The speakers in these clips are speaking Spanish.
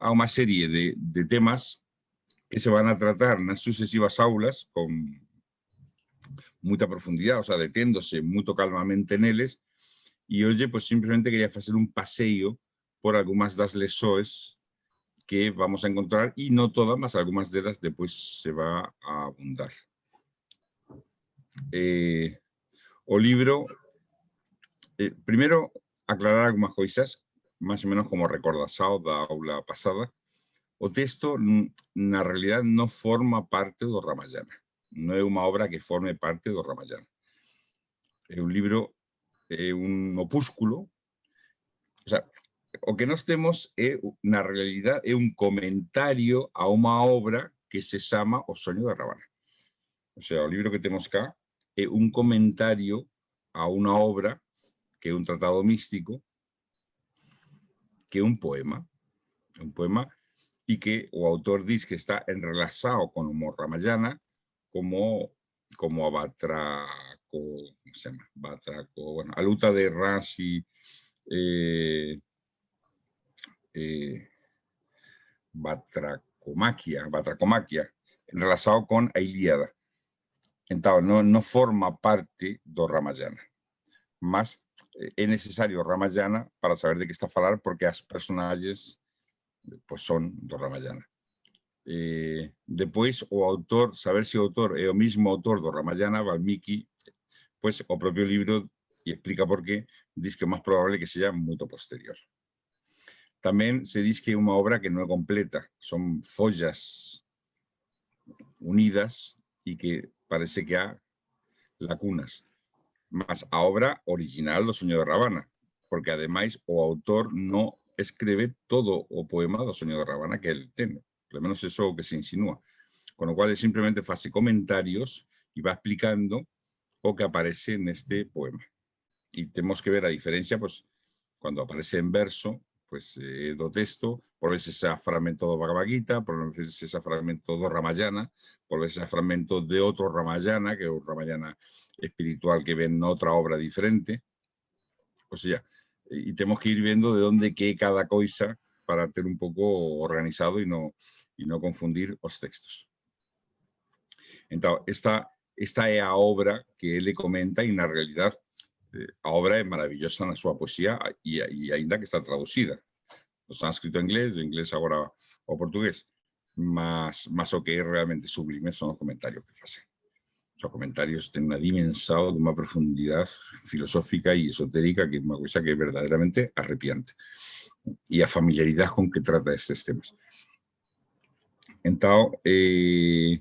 a una serie de temas que se van a tratar en las sucesivas aulas con mucha profundidad, o sea, deténdose muy calmamente en ellos. Y hoy, pues simplemente quería hacer un paseo por algunas de las lesoes que vamos a encontrar, y no todas, más algunas de ellas después se va a abundar. O libro, primero, aclarar algunas cosas, más o menos como recordasao da aula pasada. O texto, na realidad, no forma parte do Ramayana. No é unha obra que forme parte do Ramayana. É un libro, é un opúsculo. O sea, o que nós temos é, na realidad, é un comentario a unha obra que se chama O Soño de Ravana. O sea, o libro que temos cá é un comentario a unha obra que é un tratado místico, que é un poema y que o autor dice que está enlazado con o Ramayana como a Batraco, ¿cómo se llama? Batraco, bueno, a luta de Rasi, Batracomaquia, enlazado con a Ilíada. Entonces, no forma parte do Ramayana, mas é necesario Ramayana para saber de qué está a falar, porque as personajes pues son do Ramayana. Después, o autor, saber si o autor é o mismo autor do Ramayana, Valmiki, pues o propio libro, y explica por qué, dice que é más probable que sea moito posterior. También se dice que é unha obra que non é completa, son follas unidas y que parece que há lacunas. Mas a obra original do Soño de Ravana, porque ademais o autor no escribe todo o poema do Soño de Ravana que él ten, pelo menos eso é o que se insinúa. Con lo cual, él simplemente hace comentarios y va explicando o que aparece en este poema. Y tenemos que ver a diferencia, pues, cuando aparece en verso, pues, do texto, por veces ese fragmento do Bhagavad Gita, por veces ese fragmento do Ramayana, por veces ese fragmento de otro Ramayana, que es un Ramayana espiritual que ven en otra obra diferente. O sea, y tenemos que ir viendo de dónde qué cada cosa para tener un poco organizado y no confundir los textos. Entonces, esta é a obra que ele comenta, y na realidad a obra é maravillosa na súa poesía, e aínda que está traducida do sánscrito ao inglés, do inglés agora ao portugués, mas o que é realmente sublime son os comentarios que facen. Os comentarios ten unha dimensão de unha profundidade filosófica e esotérica que é unha coisa que é verdadeiramente arrepiante. E a familiaridade con que trata estes temas. Entón, ¿qué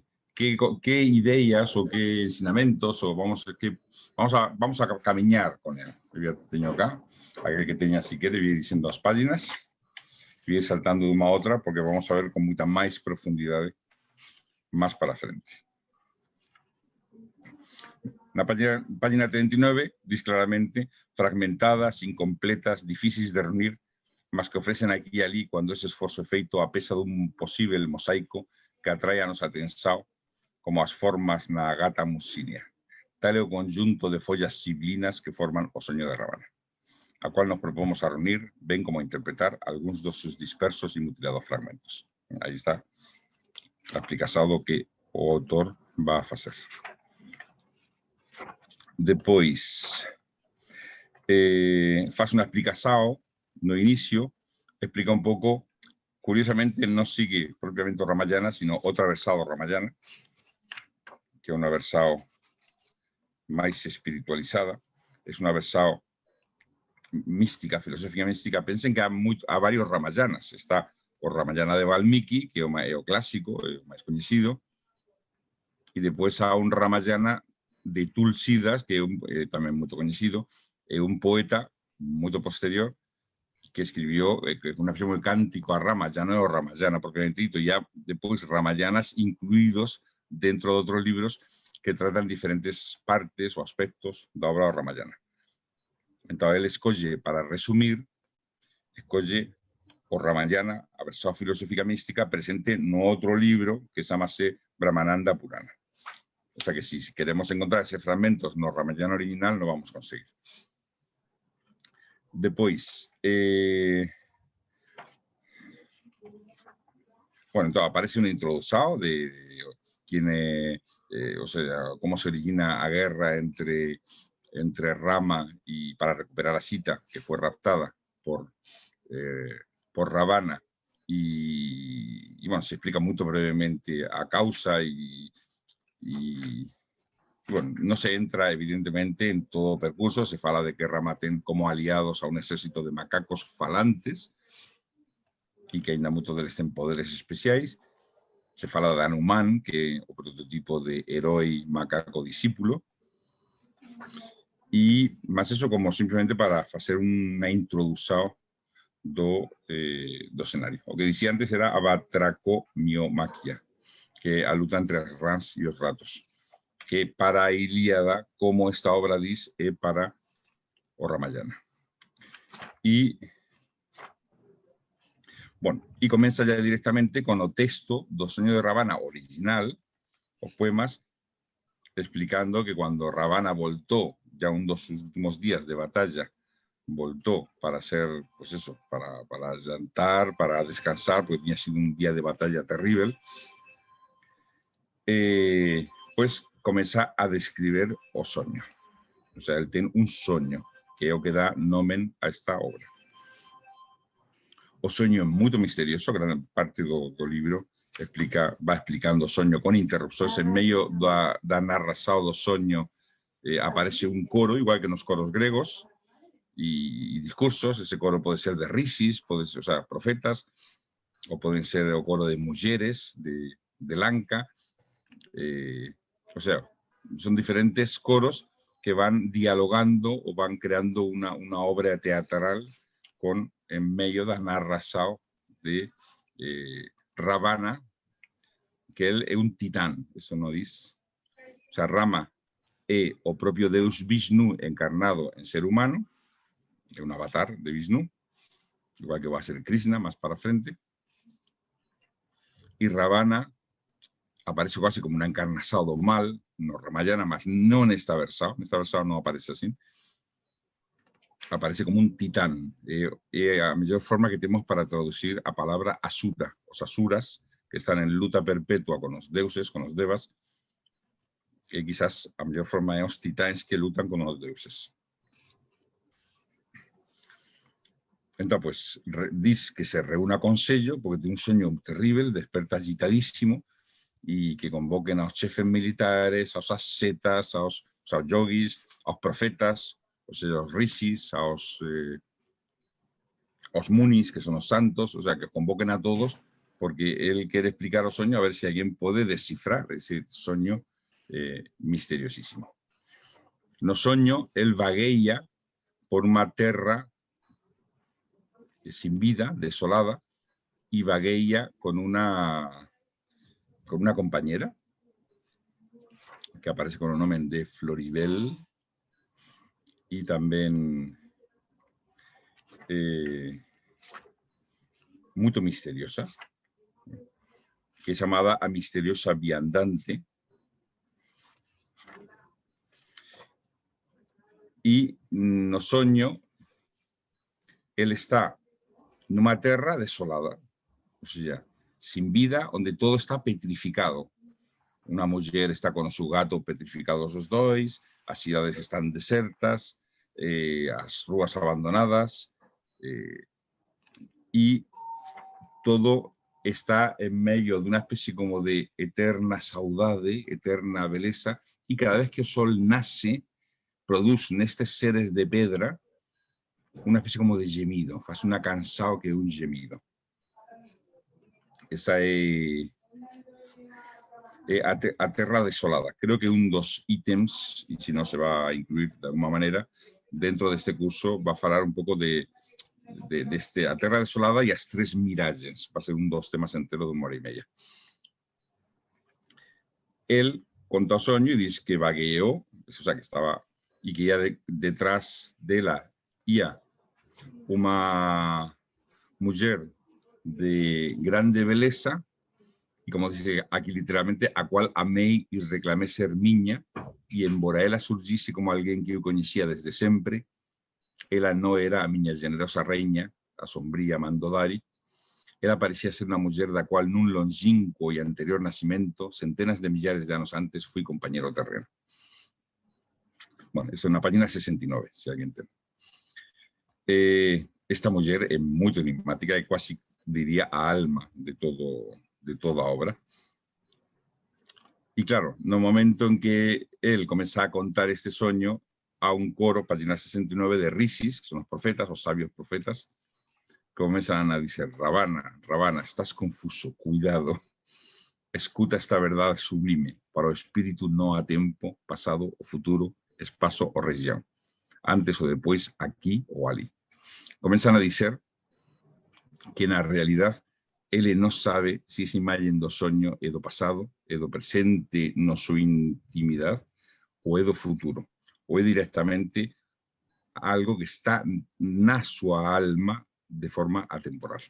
ideas o qué ensinamentos o vamos a caminar con él? Yo tengo acá, aquel que tenga si quiere, voy diciendo las páginas, voy saltando de una a otra porque vamos a ver con mucha más profundidad más para frente. La página 39 dice claramente fragmentadas, incompletas, difíciles de reunir, mas que ofrecen aquí y allí cuando ese esfuerzo feito a pesa dun posible mosaico que atrae a nosa atención como as formas na gata musínia. Tal é o conjunto de follas sibilinas que forman o Soño de Ravana, a cual nos propomos a reunir, ben como a interpretar algúns dos seus dispersos e mutilados fragmentos. Aí está a explicación do que o autor va a facer. Depois, faz unha explicación no inicio, explica un pouco, curiosamente non sigue propiamente o Ramayana, sino outra versao do Ramayana, que é unha versao máis espiritualizada, é unha versao mística, filosófica mística. Pensen que há varios Ramayanas. Está o Ramayana de Valmiki, que é o clásico, é o máis coñecido, e depois há un Ramayana de Tulsidas, que é tamén moito coñecido, é un poeta moito posterior, que escribió una versión muy cántico a Ramayana o Ramayana, porque ya después Ramayanas incluidos dentro de otros libros que tratan diferentes partes o aspectos de la obra de Ramayana. Entonces él escoge, para resumir, escoge o Ramayana, a versión filosófica mística, presente en otro libro que se llama Brahmananda Purana. O sea que si queremos encontrar ese fragmentos no Ramayana original, no vamos a conseguir. Depois, Bueno, entonces aparece un introducción de quién es, o sea, cómo se origina la guerra entre Rama y para recuperar a Sita, que fue raptada por Ravana, y bueno, se explica muy brevemente a causa y bueno, no se entra evidentemente en todo o percurso, se fala de que Rama ten como aliados a un ejército de macacos falantes y que ainda muchos deles ten poderes especiais. Se fala de Hanuman, que é o prototipo de herói macaco discípulo, e más eso como simplemente para facer unha introdução do escenario. O que dicía antes era a batracomiomaquia, que é a luta entre as rãs e os ratos, que para a Ilíada, como esta obra diz, é para o Ramayana. E, bueno, e comeza ya directamente con o texto do Soño de Ravana original, os poemas, explicando que cuando Ravana voltó, ya un dos sus últimos días de batalla, voltó para ser, pues eso, para jantar, para descansar, porque había sido un día de batalla terrible, pues comienza a describir o sueño. O sea, él tiene un sueño, que é o que dá nomen a esta obra. O sueño é muito misterioso, gran parte do libro va explicando o soño con interrupcións. En medio da narración do soño aparece un coro, igual que nos coros gregos, y discursos. Ese coro puede ser de risis, puede ser, o sea, profetas, o pueden ser o coro de mujeres, de Lanka. O sea, son diferentes coros que van dialogando o van creando una obra teatral con en medio da narración de Ravana, que él é un titán, eso no dice. O sea, Rama é o propio Deus Vishnu encarnado en ser humano, é un avatar de Vishnu, igual que va a ser Krishna más para frente, y Ravana aparece casi como una encarnación do mal no Ramayana, mas no en esta versión no aparece así. Aparece como un titán. La mejor forma que tenemos para traducir a palabra asura, os asuras, que están en luta perpetua con los deuses, con los devas, que quizás a mejor forma es los titanes que lutan con los deuses. Entonces, pues, dice que se reúna con sello, porque tiene un sueño terrible, desperta agitadísimo, y que convoquen a los jefes militares, a los ascetas, a los yogis, a los profetas, o sea, los rishis, a los munis, que son los santos, o sea, que convoquen a todos, porque él quiere explicar el sueño, a ver si alguien puede descifrar ese sueño misteriosísimo. No sueño, él vagueia por una terra sin vida, desolada, y vagueia con una compañera, que aparece con el nombre de Floribel, y también muy misteriosa, que es llamada a misteriosa viandante, y no soño, él está en una tierra desolada, o sea, sin vida, donde todo está petrificado. Una mujer está con su gato petrificados los dos, las ciudades están desertas, las ruas abandonadas, y todo está en medio de una especie como de eterna saudade, eterna beleza, y cada vez que el sol nace, producen estos seres de pedra una especie como de gemido, hace una cansado que un gemido. Esa es a terra desolada. Creo que un dos ítems, y si no se va a incluir de alguna manera, dentro de este curso va a hablar un poco de a terra desolada y as tres mirajes. Va a ser un dos temas enteros de 1 hora y media. Él conta o soño y dice que vagueó, o sea, que estaba, y que ya detrás de la ia una mujer de grande beleza, y como dice aquí literalmente, a cual amei y reclamé ser miña, y embora ela surgise como alguien que yo conocía desde siempre, ela no era a miña generosa reina, a sombría Mandodari, ela parecía ser una mujer da cual nun longínquo e anterior nacimiento, centenas de millares de años antes, fui compañero terreno. Bueno, eso na página 69, se alguén ten. Esta muller é moito enigmática e quasi diría a alma de toda a obra. Y claro, no momento en que él comienza a contar este sueño, a un coro, página 69, de Risis, que son los profetas, los sabios profetas, comienzan a decir: Ravana, Ravana, estás confuso, cuidado, escuta esta verdad sublime, para o espíritu no há tempo, pasado o futuro, espacio o región, antes o después, aquí o ali. Comienzan a decir que na realidad ele non sabe se esa imagen do soño é do pasado, é do presente na súa intimidade, ou é do futuro, ou é directamente algo que está na súa alma de forma atemporal.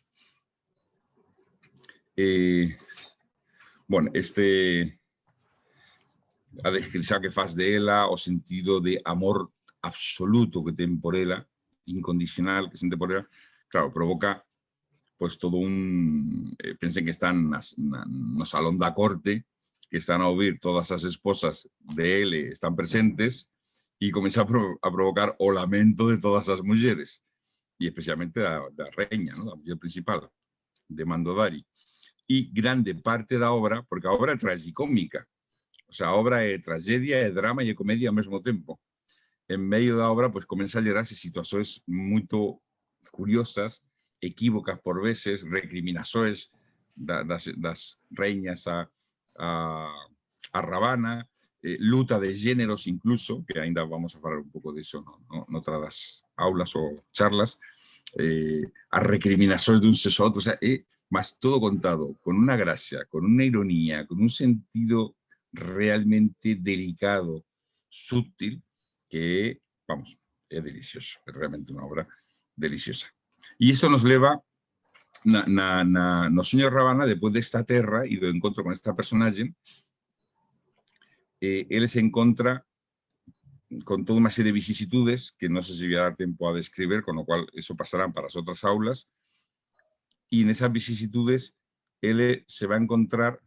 Bueno, a descrição que faz dela, o sentido de amor absoluto que ten por ela, incondicional que sente por ela, claro, provoca pues todo un... Pensen que están no salón da corte, que están a oír todas as esposas de él, están presentes, y comienza a provocar o lamento de todas as mulleres, y especialmente da reina, ¿no? Da muller principal, de Mandodari. Y grande parte da obra, porque a obra é tragicómica, o sea, a obra é tragedia, é drama e é comedia ao mesmo tempo. En medio da obra, pues comienza a gerarse situacións muito curiosas, equívocas por veces, recriminações das reinas a Ravana, luta de géneros incluso, que ainda vamos a falar un pouco disso noutras das aulas ou charlas, as recriminações de uns e outros, o sea, mas todo contado con una gracia, con una ironía, con un sentido realmente delicado, sutil, que, vamos, é delicioso, é realmente unha obra deliciosa. E isto nos leva no sueño de Ravana, después desta terra e do encontro con esta personaxe, ele se encontra con toda unha serie de vicisitudes que non sei se voy a dar tempo a describir, con lo cual eso pasarán para as outras aulas, e nesas vicisitudes ele se va a encontrar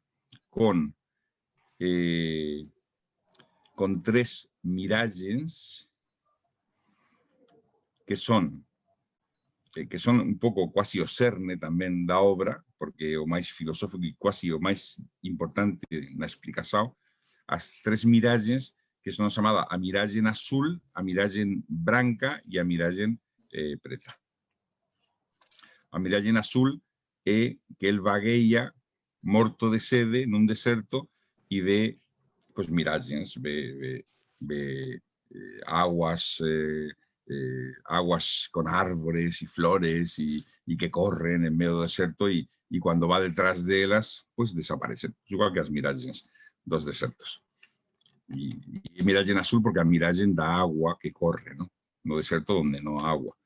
con tres miragens que son un pouco quasi o cerne tamén da obra, porque o máis filosófico e quasi o máis importante na explicación, as tres miragens que son chamada a miragen azul, a miragen branca e a miragen preta. A miragen azul é que el vagueia morto de sede nun deserto e ve pues, miragens, ve aguas con árboles y flores y que corren en medio del desierto y cuando va detrás de ellas, pues desaparecen. Igual que las miragens dos desertos. Y miragen azul porque a miragen da agua que corre, ¿no? No desierto donde no hay agua.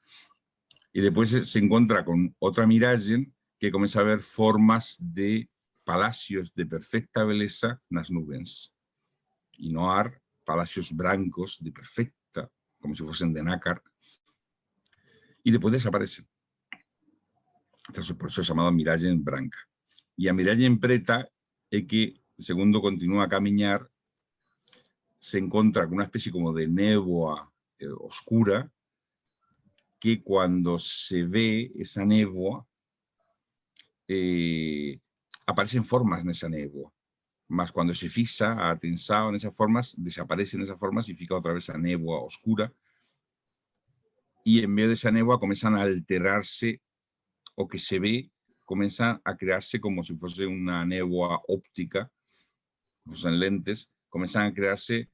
Y después se encuentra con otra miragen que comienza a ver formas de palacios de perfecta belleza en las nubes. Y no hay palacios blancos de perfecta, como si fuesen de nácar, y después desaparecen. Entonces, por eso es llamado miragen branca. Y a miragen preta es que, segundo continúa a caminar, se encuentra con una especie como de néboa oscura, que cuando se ve esa néboa, aparecen formas en esa néboa. Mas cuando se fixa a atención en esas formas, desaparecen esas formas y fica otra vez a néboa oscura. Y en medio de esa néboa comienzan a alterarse o que se ve, comienza a crearse como si fuese una néboa óptica, pues en lentes, comienzan a crearse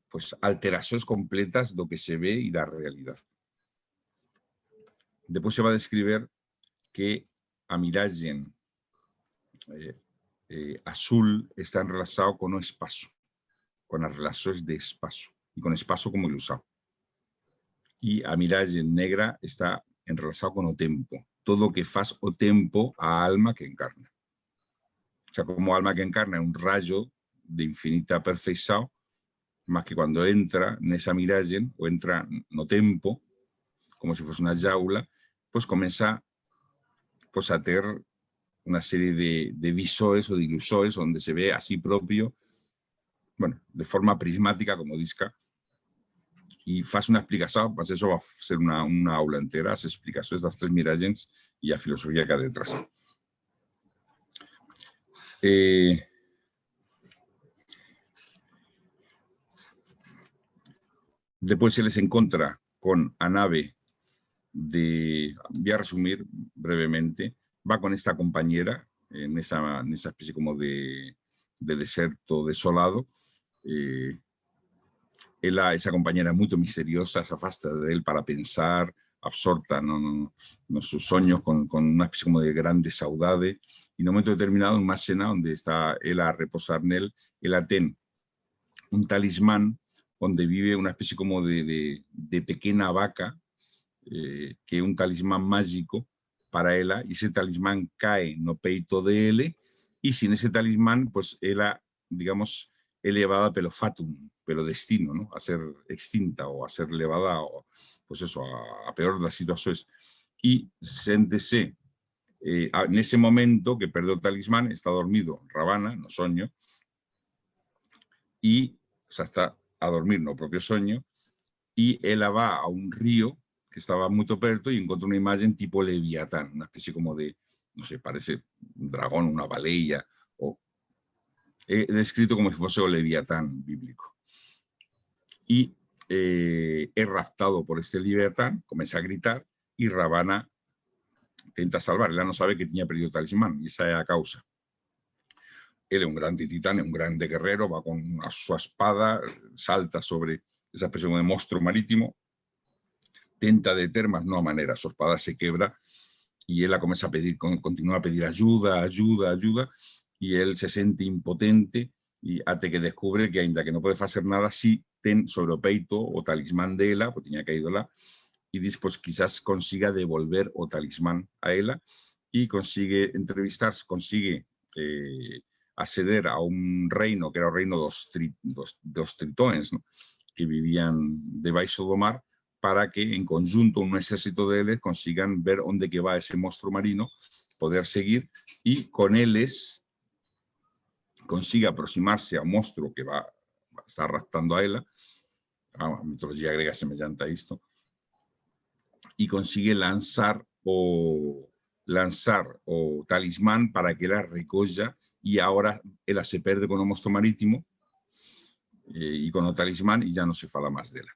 pues alteraciones completas de lo que se ve y la realidad. Después se va a describir que a miragen azul está enlazado con o espacio, con las relaciones de espacio, y con espacio como ilusado. Y a miragen negra está enlazado con o tempo, todo lo que faz o tempo a alma que encarna. O sea, como alma que encarna es un rayo de infinita perfeição, más que cuando entra nesa miragen, o entra no tempo, como si fuese una jaula, pues comienza pues a ter una serie de visores o de ilusores donde se ve a sí propio, bueno, de forma prismática, como disca, i fas una explicació, pues això va ser una aula entera, les explicacions dels 3 miragens i la filosofia que hi ha detrás. Después se les encuentra con a nave de, voy a resumir brevemente, va con esta compañera en esa especie como de desierto desolado. Esa compañera muy misteriosa se afasta de él para pensar, absorta en sus sueños con una especie como de grande saudade, y en un momento determinado, en una escena donde está él a reposar en él tiene un talismán donde vive una especie como de pequeña vaca, que es un talismán mágico para ella, y ese talismán cae no peito de él, y sin ese talismán, pues ella, digamos, elevada pelo fatum, pelo destino, ¿no? A ser extinta o a ser elevada, o, pues eso, a peor de las situaciones. Y séntese, en ese momento que perdió el talismán, está dormido Ravana, no sueño, y o sea, está a dormir no propio sueño, y ella va a un río que estaba muy perto y encuentra una imagen tipo Leviatán, una especie como de, no sé, parece un dragón, una baleia, o descrito como si fuese el Leviatán bíblico. Y es raptado por este Leviatán, comienza a gritar, y Ravana intenta salvar. Ella no sabe que tenía perdido el talismán, y esa es la causa. Él es un grande titán, es un grande guerrero, va con su espada, salta sobre esa especie de monstruo marítimo, tenta detener, no a manera, su espada se quebra y él comienza a pedir, continúa a pedir ayuda, ayuda, ayuda, y él se siente impotente y hasta que descubre que ainda que no puede hacer nada, sí ten sobre o peito o talismán de ella, pues tenía caído la, y después quizás consiga devolver o talismán a ella y consigue entrevistarse, consigue acceder a un reino que era el reino dos tritones, ¿no? Que vivían debaixo do mar, para que en conjunto un ejército de ellos consigan ver dónde que va ese monstruo marino, poder seguir y con ellos consiga aproximarse a un monstruo que va a estar raptando a ella, a mitología griega semejante a esto, y consigue lanzar o talismán para que la recolla, y ahora ella se pierde con un monstruo marítimo y con el talismán y ya no se fala más de ella.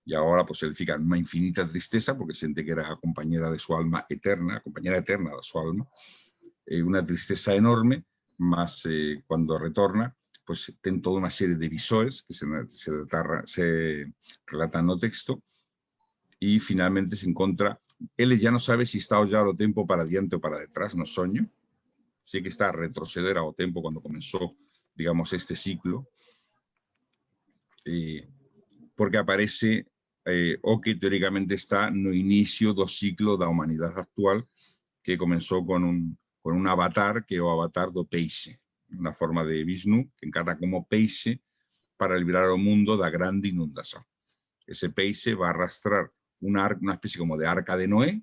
Y ahora pues él fica en una infinita tristeza porque siente que era compañera de su alma eterna, compañera eterna de su alma, una tristeza enorme, más cuando retorna, pues tiene toda una serie de visores que se relatan en el texto, y finalmente se encuentra, él ya no sabe si está ya o tiempo para adiante o para detrás, no sueño, sí que está a retroceder ao tiempo cuando comenzó, digamos, este ciclo, porque aparece o que teóricamente está no inicio do ciclo da humanidade actual, que comenzó con un avatar, que é o avatar do peixe, una forma de Vishnu, que encarna como peixe para liberar o mundo da grande inundación. Ese peixe va a arrastrar una especie como de arca de Noé,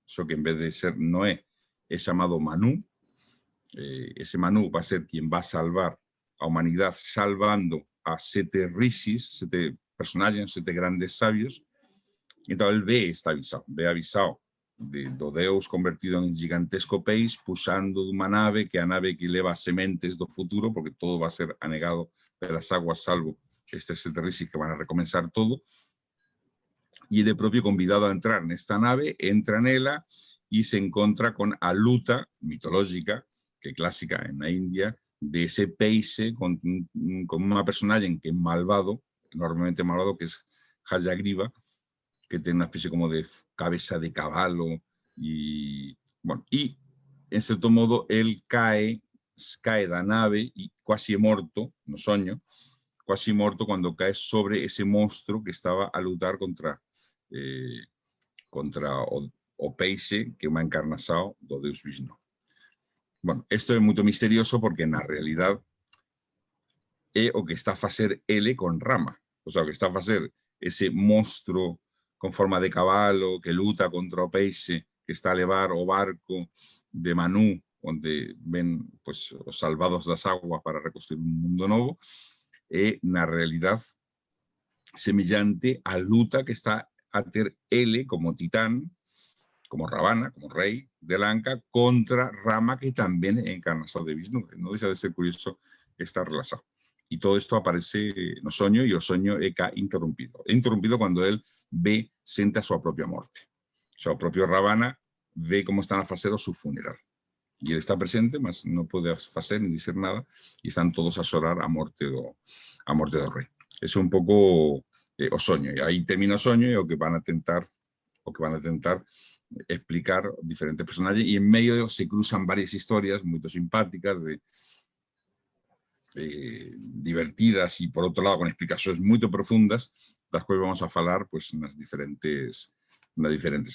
eso que en vez de ser Noé es llamado Manú. Ese Manú va a ser quien va a salvar a humanidad, salvando a 7 rishis, 7 personajes, 7 grandes sabios. Entonces él ve avisado do Deus convertido en gigantesco peixe, puxando de una nave, que a nave que leva sementes do futuro, porque todo va a ser anegado por las aguas, salvo estos 7 rishis que van a recomenzar todo. Y de propio convidado a entrar en esta nave, entra en ella y se encuentra con a luta mitológica, que es clásica en la India, de ese peixe con una personaje que es malvado, enormemente malvado, que es Hayagriva, que tiene una especie como de cabeza de caballo, y bueno, y en cierto modo él cae de la nave y casi muerto, no sueño, casi muerto cuando cae sobre ese monstruo que estaba a luchar contra o peixe, que é unha encarnación do Deus Vishnu. Bueno, isto é moito misterioso porque na realidad é o que está a facer ele con Rama, o sea, o que está a facer ese monstruo con forma de cabalo que luta contra o peixe, que está a levar o barco de Manu, onde ven pues, os salvados das aguas para reconstruir un mundo novo, é na realidad semellante a luta que está a ter ele como titán, como Ravana, como rei de Lanka, contra Rama, que tamén é encarnación de Vishnu. Non deixa de ser curioso esta relación. E todo isto aparece no soño, e o soño é interrumpido. É interrumpido cando el ve, sente a súa propia morte. O sea, o propio Ravana ve como están a facer o seu funeral. E ele está presente, mas non pode facer ni dizer nada, e están todos a xorar a morte do rei. Ese é un pouco o soño. E aí termina o soño e o que van a tentar explicar diferentes personajes, y en medio se cruzan varias historias muy simpáticas, divertidas, y por otro lado con explicaciones muy profundas, las cuales vamos a hablar pues, en las diferentes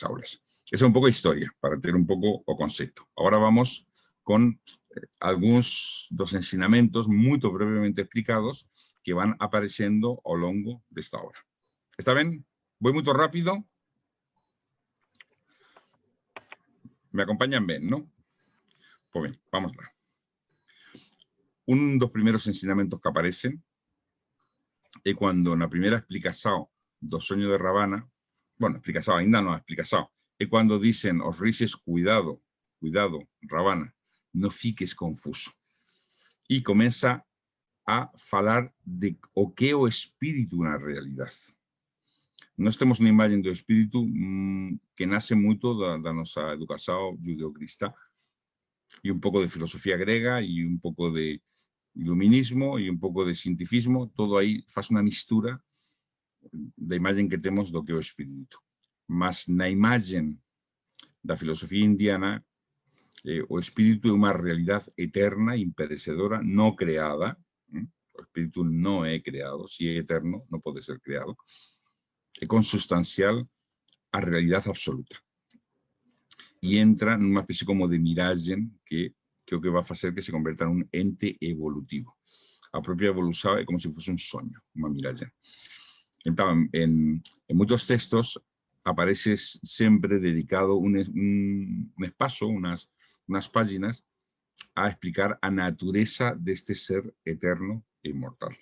aulas. Esa es un poco de historia, para tener un poco o concepto. Ahora vamos con algunos dos ensinamentos muy brevemente explicados que van apareciendo a lo largo de esta obra. ¿Está bien? Voy muy rápido. ¿Me acompañan bien, no? Pues bien, vamos lá. Un dos primeros ensinamentos que aparecen é quando na primeira explicación do soño de Ravana, bueno, explicación, ainda non explicación, é quando dicen os rises, cuidado, Ravana, non fiques confuso. E comeza a falar de o que é o espírito na realidade. Nós temos uma imagem do espírito que nasce muito da nossa educação judeocristã, y un poco de filosofía griega y un poco de iluminismo y un poco de cientifismo, todo aí faz una mistura da imagen que temos do que é o espírito. Mas na imagen da filosofía indiana, o espírito é unha realidade eterna, imperecedora, non creada. O espírito non é creado, si é eterno, non pode ser creado. É consustancial a realidade absoluta. Y entra en una especie como de mirage que creo que va a hacer que se convierta en un ente evolutivo. La propia evolución es como si fuese un sueño, una mirage. Entonces, en muchos textos aparece siempre dedicado un espacio, unas páginas, a explicar la naturaleza de este ser eterno e inmortal.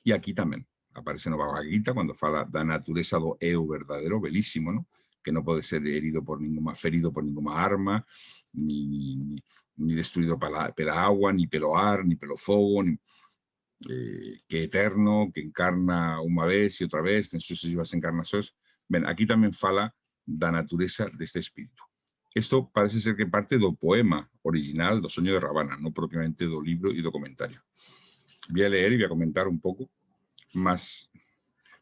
Y aquí también aparece en Bhagavad Gita cuando fala da naturaleza do eu verdadero, belísimo, ¿no? Que no puede ser ferido por ninguna arma, ni destruido pela agua, ni pelo ar, ni pelo fogo, que eterno, que encarna una vez y otra vez, en sucesivas encarnaciones. Ben, aquí también fala da naturaleza de este espíritu. Esto parece ser que parte do poema original do Soño de Ravana, no propiamente do libro y do comentario. Voy a leer y voy a comentar un poco, más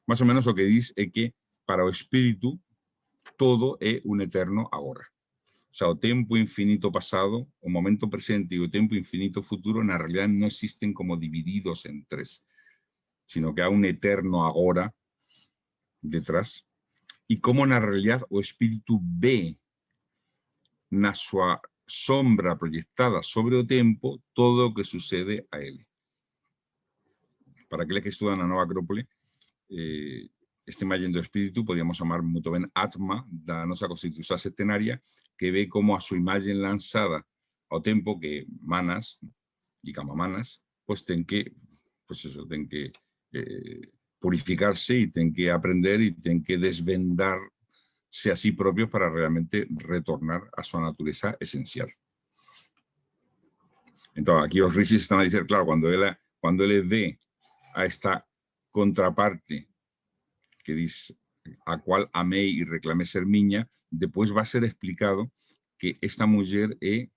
o menos lo que dice es que para o espíritu todo é un eterno agora. O sea, o tempo infinito pasado, o momento presente e o tempo infinito futuro, na realidad non existen como divididos en tres, sino que há un eterno agora detrás. E como na realidad o espírito ve na súa sombra proyectada sobre o tempo todo o que sucede a ele. Para aqueles que estudan a Nova Acrópole, esta imagen do espírito podíamos chamar muito ben Atma da nosa Constitución Septenaria, que ve como a súa imagen lanzada ao tempo que Manas e Kamamanas pues ten que purificarse e ten que aprender e ten que desvendarse a sí propios para realmente retornar a súa natureza esencial. Entón, aquí os rishis están a dizer, claro, cuando ele ve a esta contraparte que dice a cual amé y reclamé ser miña, después va a ser explicado que esta mujer é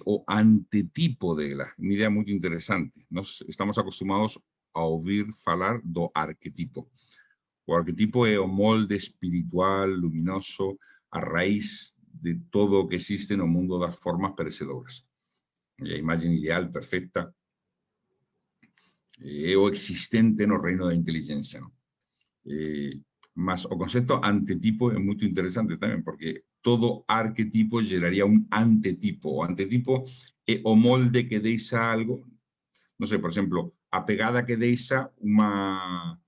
o antetipo dela. Una idea muy interesante. Nos estamos acostumados a oír falar do arquetipo. O arquetipo é o molde espiritual, luminoso, a raíz de todo o que existe no mundo das formas perecedoras. E a imagen ideal, perfecta, é o existente no reino da inteligencia, ¿no? Mas o concepto antetipo es muy interesante también, porque todo arquetipo geraría un antetipo. O antetipo é o molde que deixa algo, no sé, por ejemplo, a pegada que deixa una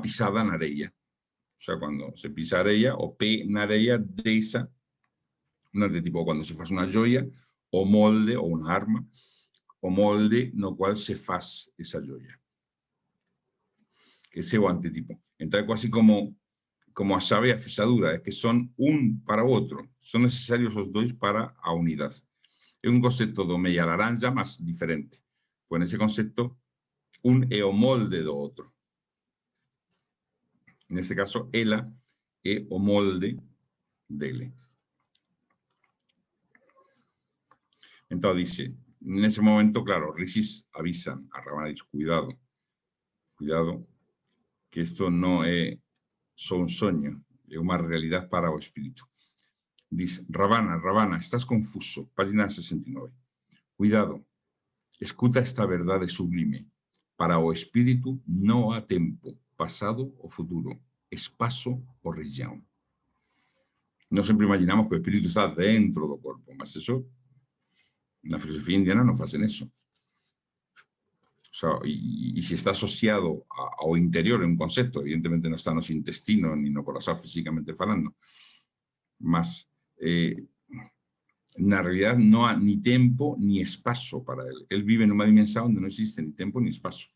pisada na areia. O sea, cuando se pisa areia, o pé na areia deixa un arquetipo quando si fa una gioia, o molde, o un'arma, o molde no qual se fa essa gioia. Ese es o antetipo. Entonces, casi como a chave e a fechadura, es que son un para o outro. Son necesarios os dois para a unidade. É un concepto do meia laranja, mas diferente. Pois nesse concepto, un é o molde do outro. Neste caso, ela é o molde dele. Então, dice, nesse momento, claro, Rishis avisan a Ravana, dice, cuidado, cuidado, que isto non é só un soño, é unha realidade para o espírito. Dice, Ravana, Ravana, estás confuso, página 69. Cuidado, escuta esta verdade sublime. Para o espírito non há tempo, pasado ou futuro, espaço ou região. Nós sempre imaginamos que o espírito está dentro do corpo, mas eso, na filosofía indiana non facen eso. O sea, y si está asociado ao interior, é un concepto, evidentemente non está nos intestinos ni no corazón físicamente falando, mas na realidad non há ni tempo ni espaço para él. Él vive nunha dimensión onde non existe ni tempo ni espaço.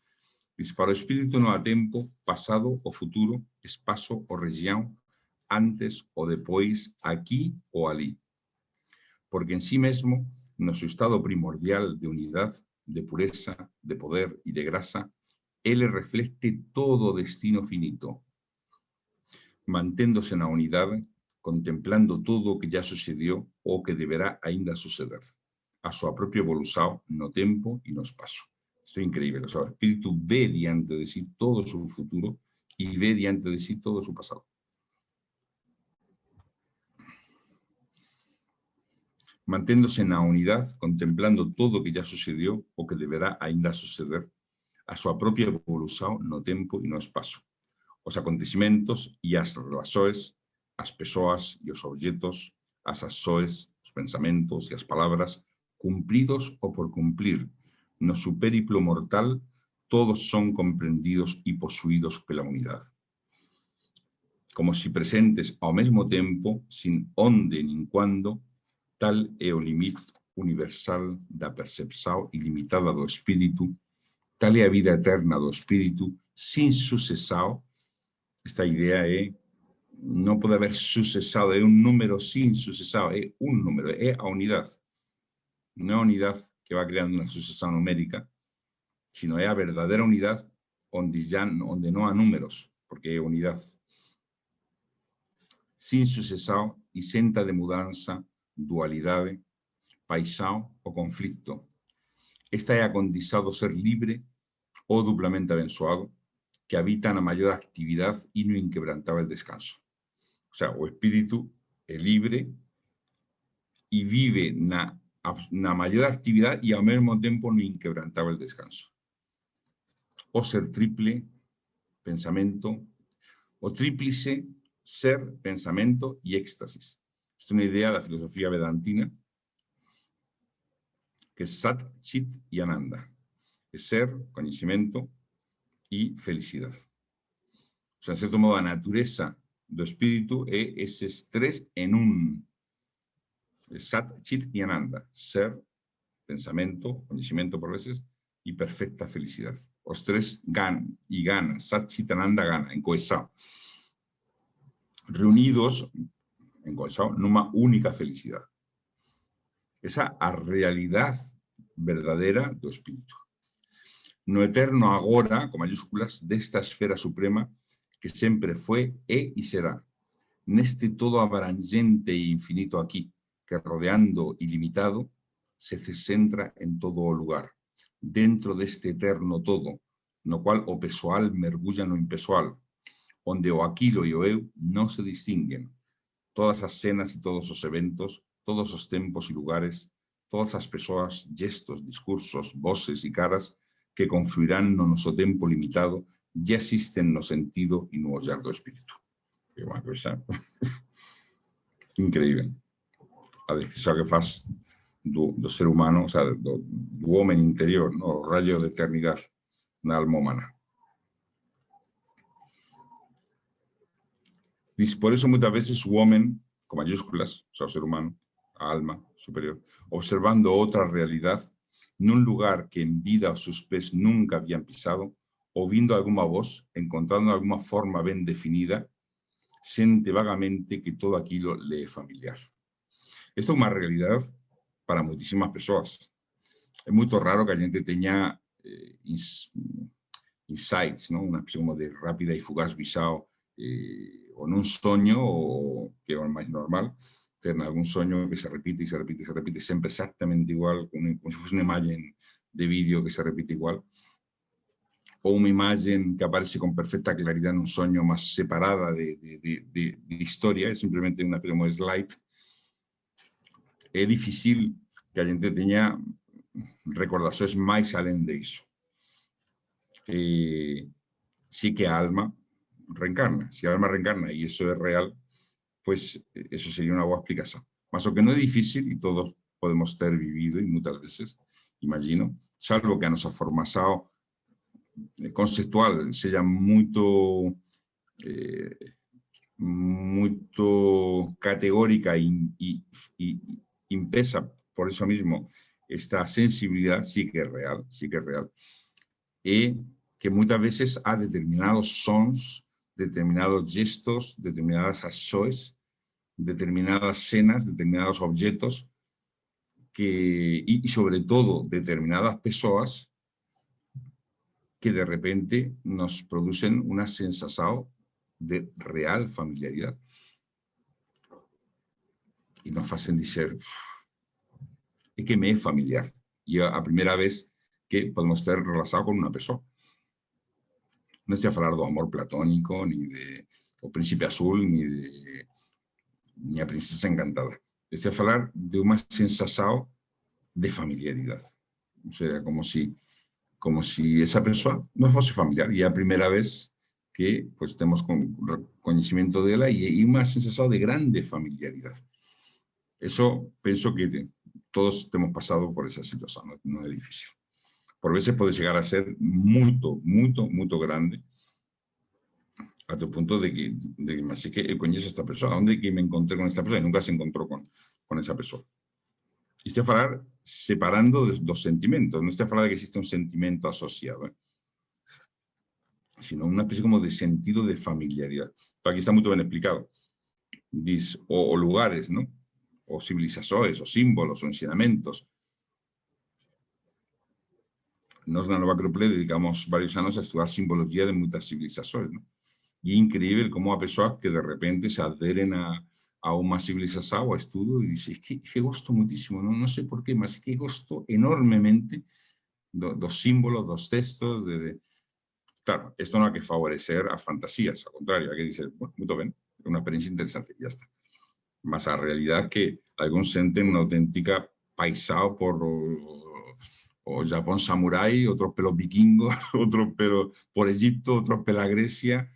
Dice, para o espírito non há tempo, pasado ou futuro, espaço ou región, antes ou depois, aquí ou ali. Porque en sí mesmo, no su estado primordial de unidad, de pureza, de poder y de grasa, él refleje todo destino finito, manténdose na unidade, contemplando todo o que já sucedió ou que deberá ainda suceder, a súa propia evolución no tempo e no espaço. Isto é increíble. O sea, o espíritu ve diante de sí todo su futuro y ve diante de sí todo su pasado. Manténdose na unidade, contemplando todo o que já sucedió ou que deberá ainda suceder, a súa propia evolución no tempo e no espaço, os acontecimentos e as relações, as persoas e os objetos, as ações, os pensamentos e as palabras, cumpridos ou por cumplir, no su periplo mortal, todos son comprendidos e posuídos pela unidade. Como si presentes ao mesmo tempo, sin onde nin cuando, tal é o limite universal da percepção ilimitada do espírito, tal é a vida eterna do espírito, sin sucessão. Esta idea é, non pode haber sucessão, é un número sin sucessão, é un número, é a unidade. Non é a unidade que va creando unha sucessão numérica, sino é a verdadeira unidade onde non há números, porque é unidade. Sin sucessão, isenta de mudanza, dualidade, paixão ou conflicto. Esta é a condição do ser libre ou duplamente abençoado, que habita na maior actividade e no inquebrantável descanso. O sea, o espírito é libre e vive na maior actividade e ao mesmo tempo no inquebrantável descanso. O ser triple, pensamento, o tríplice, ser, pensamento e éxtasis. Esta é unha idea da filosofía vedantina, que é Sat, Chit e Ananda. É ser, coñecimento e felicidade. O sea, en certo modo, a natureza do espírito é eses tres en un. Sat, Chit e Ananda. Ser, pensamento, coñecimento por veces, e perfecta felicidade. Os tres ganan, e ganan. Sat, Chit, Ananda gana, en cohesión. Reunidos, en cohesión, nunha única felicidade. Esa a realidade verdadeira do espírito. No eterno agora, con mayúsculas, desta esfera suprema que sempre foi, é e será. Neste todo abrangente e infinito aquí, que rodeando ilimitado, se centra en todo o lugar. Dentro deste eterno todo, no cual o pessoal mergulla no impessoal, onde o aquilo e o eu non se distinguen. Todas as cenas e todos os eventos, todos os tempos e lugares, todas as persoas, gestos, discursos, voces e caras que confluirán no noso tempo limitado ya existen no sentido e no ollar do espírito. É unha coisa increíble. A decisión que faz do ser humano, o sea, do homem interior, no? O rayo de eternidade na alma humana. Dice, por eso muchas veces o homem, con mayúsculas, o sea, o ser humano, a alma superior, observando otra realidad, nun lugar que en vida os sus pés nunca habían pisado, ouvindo alguna voz, encontrando alguna forma ben definida, sente vagamente que todo aquilo le é familiar. Esto é unha realidad para moitísimas persoas. É moito raro que a gente teña insights, ¿no? Una especie como de rápida y fugaz visao o nun soño, o que é o máis normal, ter algún soño que se repite e se repite e se repite sempre exactamente igual, como se fose unha imagen de vídeo que se repite igual, ou unha imagen que aparece con perfecta claridad nun soño máis separada de historia, é simplemente unha especie como slide. É difícil que a gente teña recordacións máis alén de iso. Sí que a alma reencarna. Si a alma reencarna y eso es real, pues eso sería una buena explicación. Mas o que no é difícil, e todos podemos ter vivido, e muitas veces, imagino, salvo que a nosa formación conceptual seja muito categórica e impesa por eso mismo esta sensibilidad, sí que é real, e que muitas veces há determinados sons, determinados gestos, determinadas ações, determinadas cenas, determinados objetos y sobre todo determinadas personas que de repente nos producen una sensación de real familiaridad y nos hacen decir es que me es familiar y a primera vez que podemos estar relacionados con una persona. No estoy a falar do amor platónico, ni de o príncipe azul, ni a princesa encantada. Estoy a falar de una sensación de familiaridad. O sea, como si esa persona no fuese familiar. Y a primera vez que pues tenemos conocimiento de ella y una sensación de grande familiaridad. Eso pienso que todos hemos pasado por esa situación, no es difícil. Por veces puede llegar a ser muy grande, hasta el punto de que así que yo conozco a esta persona, ¿dónde que me encontré con esta persona? Y nunca se encontró con esa persona. Y estoy a falar separando dos sentimientos, no estoy a falar de que existe un sentimiento asociado, sino una especie como de sentido de familiaridad. Entonces, aquí está muy bien explicado. Dice, o lugares, ¿no? O civilizaciones, o símbolos, o ensinamentos. Nos na Nova Acrópole dedicamos varios años a estudiar simbología de muchas civilizaciones, ¿no? Y es increíble cómo a personas que de repente se adheren a una civilización o a estudio y dicen, es que gosto muchísimo, no sé por qué, mas es que gosto enormemente dos símbolos, dos textos. Claro, esto no hay que favorecer a fantasías, al contrario, hay que decir, bueno, muy bien, es una experiencia interesante, ya está. Mas a realidad es que algunos sienten una auténtica paisao por o Japón samurái, otros pelos vikingos, otros pelos por Egipto, otros pela Grecia,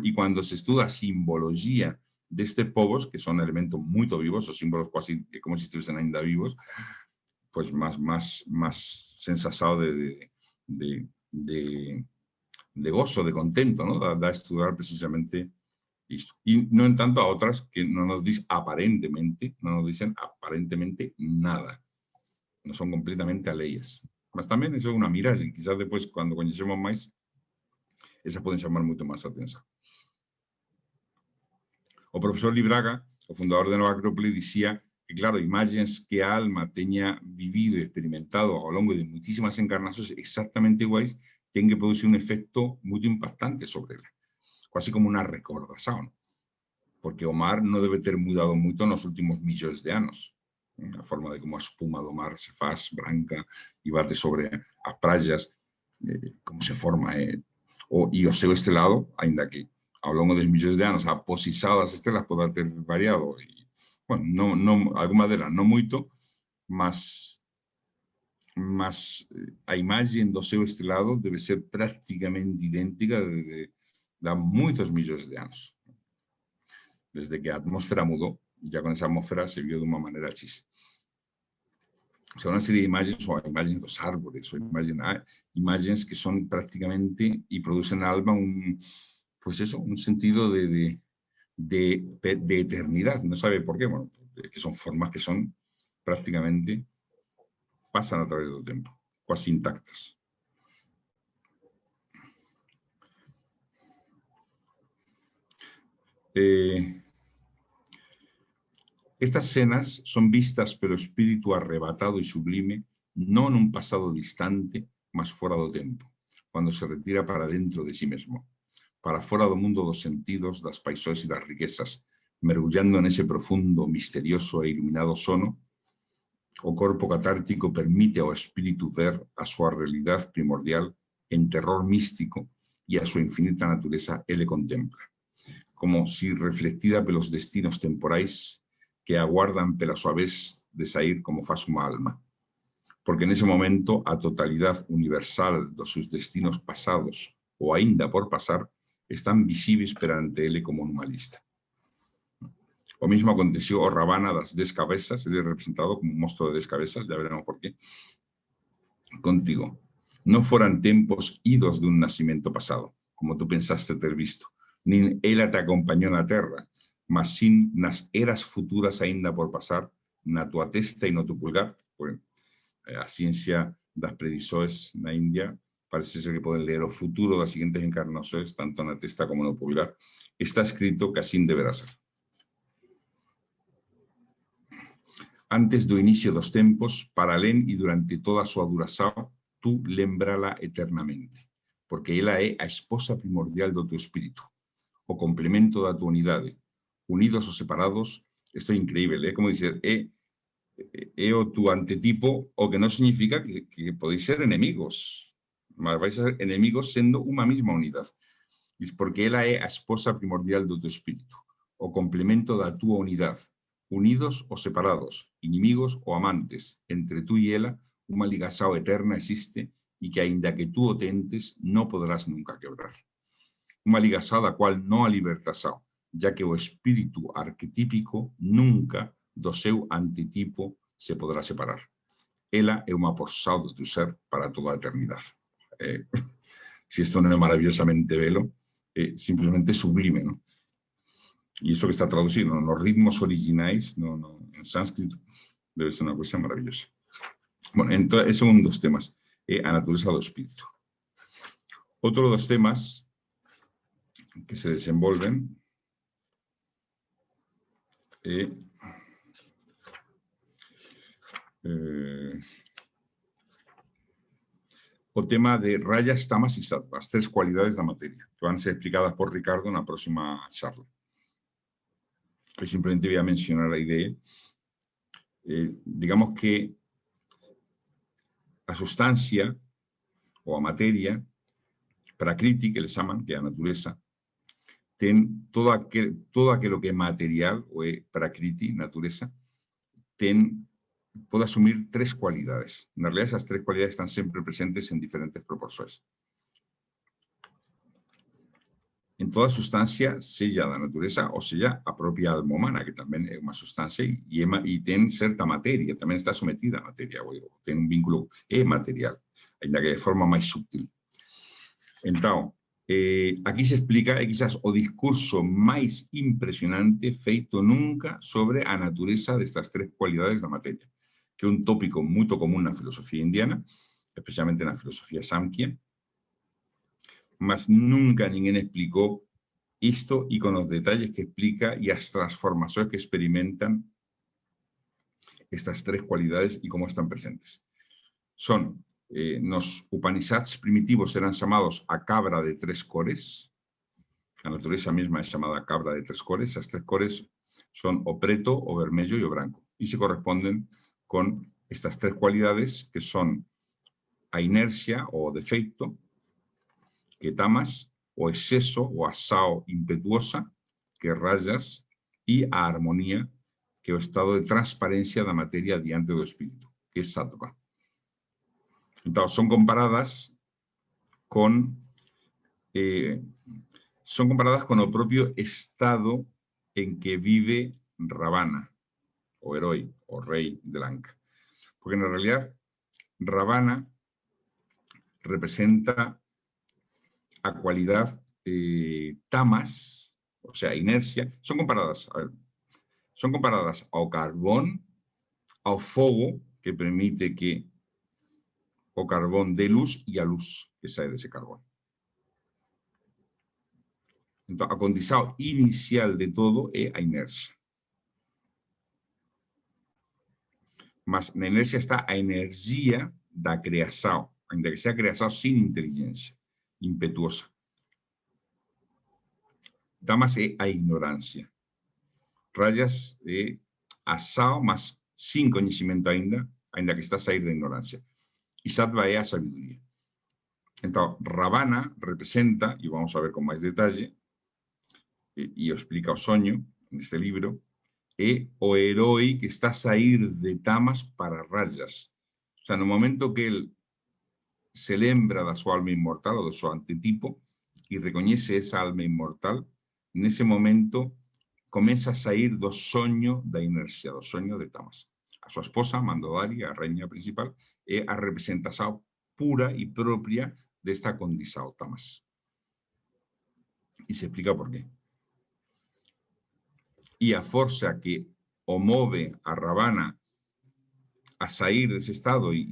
y cuando se estudia simbología de estos povos, que son elementos muy vivos, o símbolos casi como si estuviesen ainda vivos, pues más sensación de gozo, de contento, ¿no? Da estudiar precisamente esto. Y no en tanto a otras que no nos dicen aparentemente nada. No son completamente aleyas. Mas también eso es una miragem. Quizás después, cuando conocemos más, esas pueden llamar mucho más atención. O profesor Libraga, o fundador de Nova Acrópole, decía que, claro, imágenes que a alma tenía vivido y experimentado a lo largo de muchísimas encarnaciones exactamente iguales, tienen que producir un efecto muy impactante sobre ella. Casi como una recordación. Porque o mar no debe ter mudado mucho en los últimos millones de años. A forma de como a espuma do mar se faz branca e bate sobre as praias, como se forma. E o seu estelado, ainda que ao longo dos millones de anos a posição das estrelas pode ter variado, e, bueno, alguma delas non moito, mas a imagen do seu estelado debe ser prácticamente idéntica de muitos millones de anos. Desde que a atmósfera mudou, ya con esa atmósfera se vio de una manera chis. O sea, una serie de imágenes, o imágenes de los árboles, o imágenes que son prácticamente y producen al alma pues eso, un sentido de eternidad. No sabe por qué, bueno, que son formas que son prácticamente pasan a través del tiempo, casi intactas. Estas escenas son vistas pelo espíritu arrebatado y sublime, no en un pasado distante, mas fora do tempo, cuando se retira para dentro de sí mesmo, para fora do mundo dos sentidos, das paixões e das riquezas, mergullando nese profundo, misterioso e iluminado sono. O corpo catártico permite ao espíritu ver a súa realidade primordial en terror místico e a súa infinita natureza ele contempla, como si reflectida pelos destinos temporais que aguardan pela súa vez de sair como faz unha alma. Porque nese momento a totalidade universal dos seus destinos pasados ou aínda por pasar están visíveis perante ele como nunha lista. O mismo aconteceu ao Ravana das 10 cabezas, ele é representado como un monstro de 10 cabezas, ya veremos por qué. Contigo, non foran tempos idos dun nacimento pasado, como tú pensaste ter visto, nin ela te acompañou na terra, mas sin nas eras futuras aínda por pasar, na tua testa e no tu pulgar. Pues, a ciencia das predições na India parece ser que poden ler o futuro das seguintes encarnações, tanto na testa como no pulgar. Está escrito que así deberá ser. Antes do inicio dos tempos, para alén e durante toda a súa duração, tú lembrala eternamente, porque ela é a esposa primordial do teu espírito, o complemento da tua unidade. Unidos ou separados, isto é increíble, como dizer, é o tu antetipo, o que non significa que podéis ser enemigos, mas vais a ser enemigos sendo unha mesma unidade, porque ela é a esposa primordial do teu espírito, o complemento da tua unidade. Unidos ou separados, inimigos ou amantes, entre tú e ela, unha ligação eterna existe e que, aínda que tú o tentes, non poderás nunca quebrar. Unha ligação da cual non a libertação, ya que o espírito arquetípico nunca do seu antitipo se poderá separar. Ela é unha porção do teu ser para toda a eternidade. Si isto non é maravillosamente belo, simplemente sublime, non? E iso que está traducido nos ritmos originais, en sánscrito, debe ser unha cosa maravillosa. Bueno, entón, ese é un dos temas, a natureza do espírito. Outro dos temas que se desenvolven é o tema de rayas, tamas e sattvas, as 3 cualidades da materia, que van ser explicadas por Ricardo na próxima charla. Eu simplemente voy a mencionar a idea. Digamos que a sustancia ou a materia, prakriti, que le chaman, que é a natureza, ten todo aquilo que é material, ou é prakriti, natureza, pode asumir 3 cualidades. Na realidad, esas 3 cualidades están sempre presentes en diferentes proporções. En toda sustancia, sella da natureza, ou sella a propia alma humana, que tamén é unha sustancia e ten certa materia, tamén está sometida a materia, ten un vínculo material, ainda que de forma máis sutil. Entón, aquí se explica, quizás, o discurso máis impresionante feito nunca sobre a natureza destas 3 cualidades da materia, que é un tópico moito común na filosofía indiana, especialmente na filosofía Samkhya, mas nunca ninguén explicou isto e con os detalles que explica e as transformacións que experimentan estas 3 cualidades e como están presentes. Son, nos Upanishads primitivos eran chamados a cabra de 3 cores, a natureza mesma é chamada cabra de 3 cores, as 3 cores son o preto, o vermello e o branco, e se corresponden con estas 3 cualidades que son a inercia ou o defeito, que tamas, o exceso ou a sao impetuosa, que rayas, e a armonía, que é o estado de transparencia da materia diante do espírito, que é sattva. Entón, son comparadas con o propio estado en que vive Ravana, o herói, o rei de Lanka. Porque na realidad, Ravana representa a cualidad tamas, o sea, inercia, son comparadas ao carbón, ao fogo que permite que o carbón dé luz e a luz que sae dese carbón. Entón, a condición inicial de todo é a inercia. Mas na inercia está a energía da creación, ainda que sea creación sin inteligencia, impetuosa. Tamas é a ignorancia. Rayas é ação, mas sin conhecimento ainda que está a sair da ignorancia. E sattva é a sabiduría. Então, Ravana representa, e vamos a ver con máis detalle, e explica o soño neste libro, é o herói que está a sair de tamas para rayas. O sea, no momento que él se lembra da súa alma inmortal ou do seu antetipo e recoñece esa alma inmortal, nese momento comeza a sair do soño da inercia, do soño de tamas. A súa esposa, Mandodari, a rainha principal, é a representación pura e propia desta condición tamas. E se explica por qué. E a forza que o move a Ravana a sair dese estado e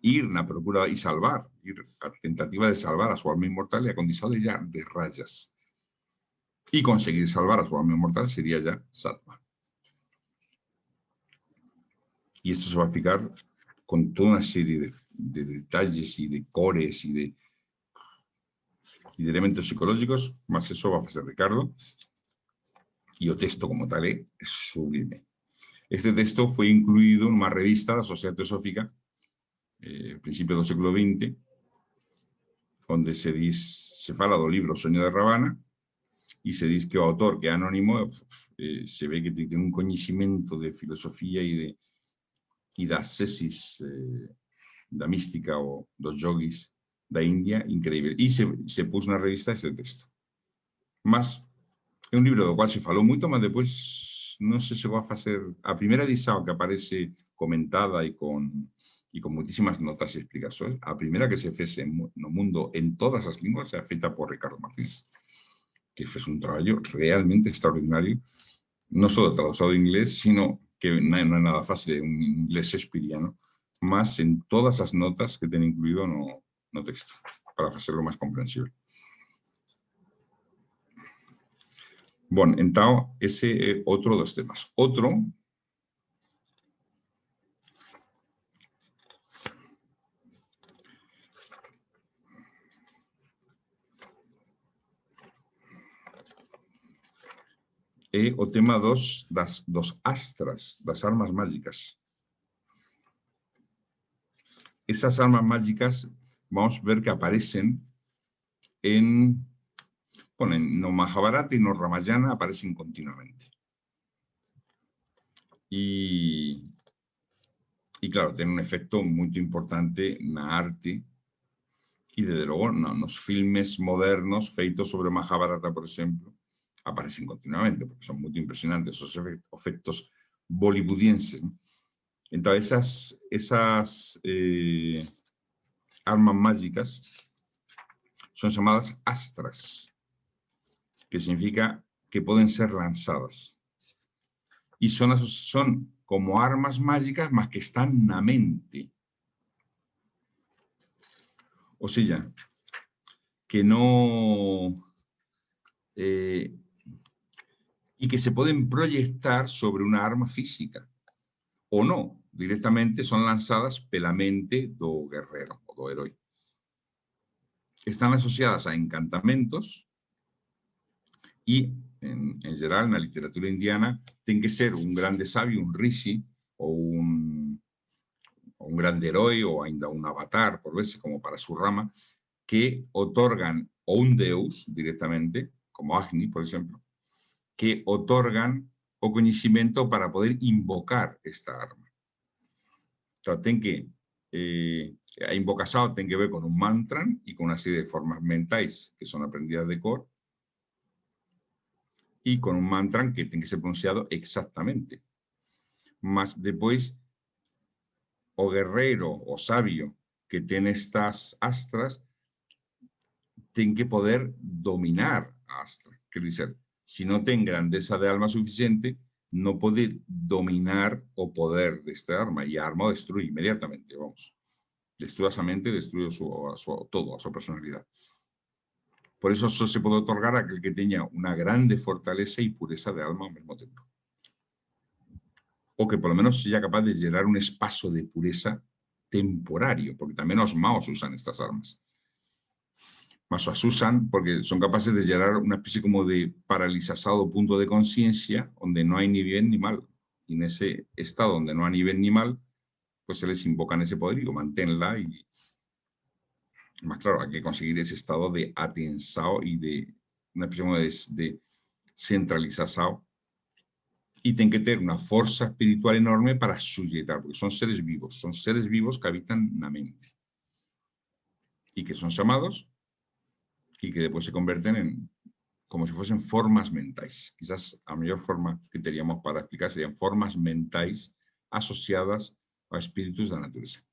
ir na procura e salvar, ir a tentativa de salvar a súa alma inmortal e a condición de rayas. E conseguir salvar a súa alma inmortal sería ya sattva. Y esto se va a explicar con toda una serie de detalles y de cores y de elementos psicológicos, más eso va a hacer Ricardo. Y el texto como tal es sublime. Este texto fue incluido en una revista de la Sociedad Teosófica, principio del siglo XX, donde se fala del libro Sueño de Ravana, y se dice que el autor, que es anónimo, se ve que tiene un conocimiento de filosofía y da ascesis da mística o dos yogis da India increíble. E se puso na revista este texto. Mas é un libro do cual se falou moito, mas depois non se chegou a facer... A primeira edición que aparece comentada e con muitísimas notas e explicacións, a primeira que se fez no mundo en todas as linguas é feita por Ricardo Martínez, que fez un traballo realmente extraordinario, non só de tradução de inglés, sino que non é nada fácil, é un inglés shakespeariano, mas en todas as notas que ten incluído no texto, para facerlo máis comprensible. Bueno, entón, ese é outro dos temas. Outro é o tema dos astras, das armas mágicas. Esas armas mágicas vamos a ver que aparecen no Mahabharata y no Ramayana, aparecen continuamente. Y claro, tienen un efecto muy importante na arte y desde luego nos filmes modernos feitos sobre Mahabharata, por ejemplo, aparecen continuamente porque son muy impresionantes esos efectos bollywoodienses, ¿no? Entonces, esas armas mágicas son llamadas astras, que significa que pueden ser lanzadas. Y son como armas mágicas, más que están na mente. O sea, que no... y que se pueden proyectar sobre una arma física. O no, directamente son lanzadas pela mente do guerrero o do herói. Están asociadas a encantamentos y, en general, en la literatura indiana, tiene que ser un grande sabio, un rishi, o un grande herói, o ainda un avatar, por verse como para su rama, que otorgan, o un deus directamente, como Agni, por ejemplo, que otorgan o conocimiento para poder invocar esta arma. Entonces, a invocación tiene que ver con un mantra y con una serie de formas mentais que son aprendidas de cor, y con un mantra que tiene que ser pronunciado exactamente. Mas después, o guerrero o sabio que tiene estas astras, tiene que poder dominar a astra. Quiere decir, si no tiene grandeza de alma suficiente, no puede dominar o poder de esta arma, y a arma o destruye inmediatamente, vamos. Destruye a su mente, destruye todo, a su personalidad. Por eso se puede otorgar a aquel que tenga una grande fortaleza y pureza de alma al mismo tiempo. O que por lo menos sea capaz de llenar un espacio de pureza temporario, porque también los maos usan estas armas. Más las usan porque son capaces de llegar a una especie como de paralizado punto de conciencia donde no hay ni bien ni mal. Y en ese estado donde no hay ni bien ni mal, pues se les invocan ese poder y digo, manténla. Y más claro, hay que conseguir ese estado de atensado y de una especie como de centralizado. Y tienen que tener una fuerza espiritual enorme para sujetar, porque son seres vivos que habitan en la mente. Y que son llamados y que después se convierten en como si fuesen formas mentais. Quizás la mejor forma que teníamos para explicar serían formas mentais asociadas a espíritus de la naturaleza.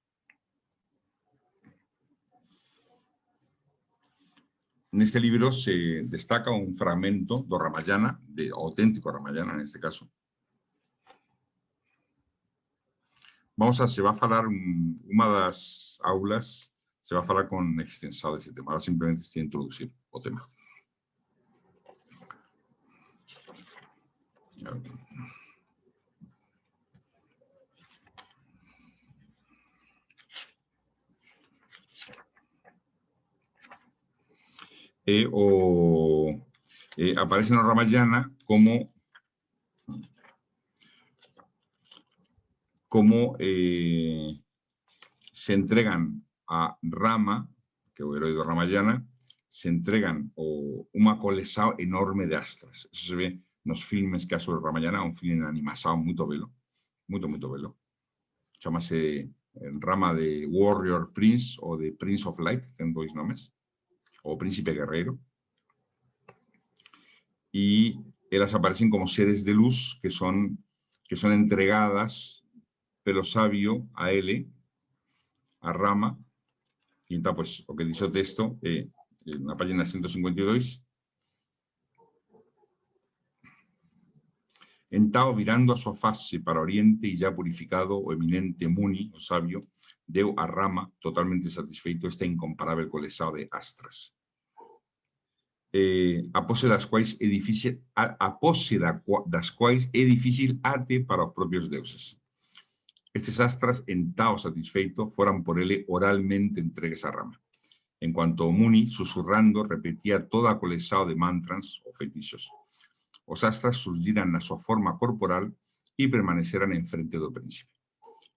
En este libro se destaca un fragmento do Ramayana, de auténtico Ramayana en este caso. Se va a falar, una de las aulas, se va a falar con extensado ese tema. Ahora simplemente estoy introduciendo el tema. Aparece en el Ramayana como se entregan a Rama, que es el héroe de Ramayana, se entregan una colección enorme de astras. Eso se ve en los filmes que ha sobre Ramayana, un film animado muy bello, muy bello. Llámase Rama de Warrior Prince o de Prince of Light, tienen dos nombres, o Príncipe Guerrero. Y ellas aparecen como seres de luz que son entregadas pelo sabio a él, a Rama. Y entonces, pues, lo que dice el texto, en la página 152, Entao, virando a su fase para oriente y ya purificado, o eminente Muni, o sabio, deu a Rama, totalmente satisfeito, esta incomparable colección de astras. A pose das quais é difícil ate para os propios deuses. Estes astras, en tao satisfeito, fueran por él oralmente entregues a Rama. En cuanto Muni, susurrando, repetía toda a colección de mantras o feitiços. Os astras surgiran na súa forma corporal e permaneceran en frente do príncipe.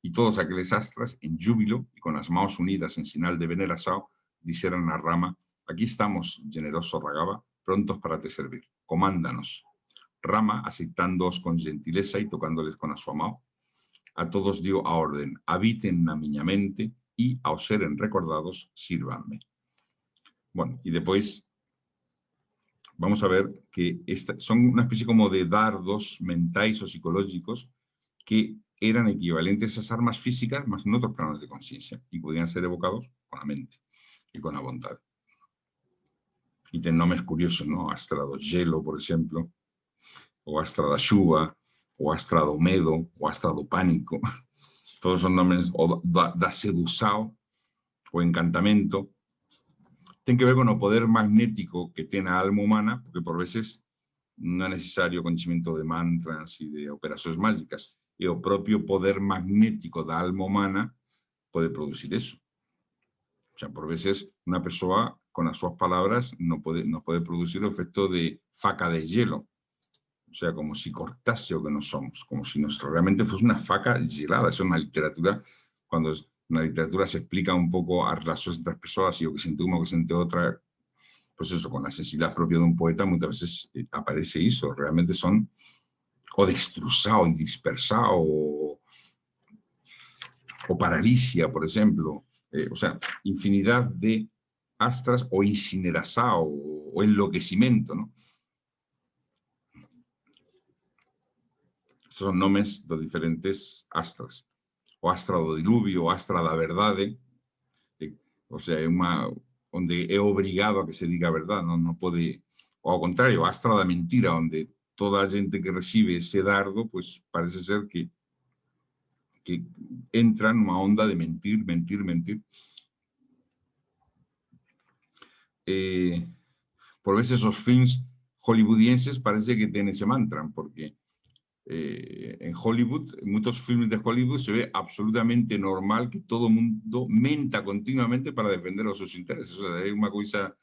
E todos aqueles astras, en júbilo e con as mãos unidas en sinal de veneración, dixeran a Rama: aquí estamos, generoso Raghava, prontos para te servir. Comándanos. Rama, aceitándoos con gentileza e tocándoles con a súa mão, a todos dio a orden: habiten na miña mente e, ao seren recordados, sírvanme. Bueno, y después vamos a ver que son una especie como de dardos mentais o psicológicos que eran equivalentes a esas armas físicas, más en otros planos de conciencia, y podían ser evocados con la mente y con la voluntad. Y tienen nombres curiosos, ¿no? Astra do Gelo, por ejemplo, o Astra da Xuva, o Astra do Medo, o Astra do Pánico. Todos son nombres, o da Sedução, o Encantamento. Tiene que ver con el poder magnético que tiene la alma humana, porque por veces no es necesario conocimiento de mantras y de operaciones mágicas. Y el propio poder magnético de la alma humana puede producir eso. O sea, por veces una persona con las sus palabras no puede producir el efecto de faca de hielo. O sea, como si cortase lo que no somos, como si realmente fuese una faca gelada. Eso es una literatura, cuando en la literatura se explica un poco las relaciones entre las personas y lo que siente una o que siente otra, pues eso, con la sensibilidad propia de un poeta, muchas veces aparece eso. Realmente son o destruzado y dispersado, o paralicia, por ejemplo. O sea, infinidad de astras o incineración o enloquecimiento, ¿no? Estos son nombres de diferentes astras. O astra do diluvio, o astra da verdade. O sea, donde es obligado a que se diga verdad, no puede. O al contrario, astra da mentira, donde toda a gente que recibe ese dardo, pues parece ser que entra numa onda de mentir, mentir, mentir. Por veces os films hollywoodienses parece que tienen ese mantra, porque en Hollywood, en muchos filmes de Hollywood se ve absolutamente normal que todo el mundo menta continuamente para defender os seus intereses. O sea, é unha coisa,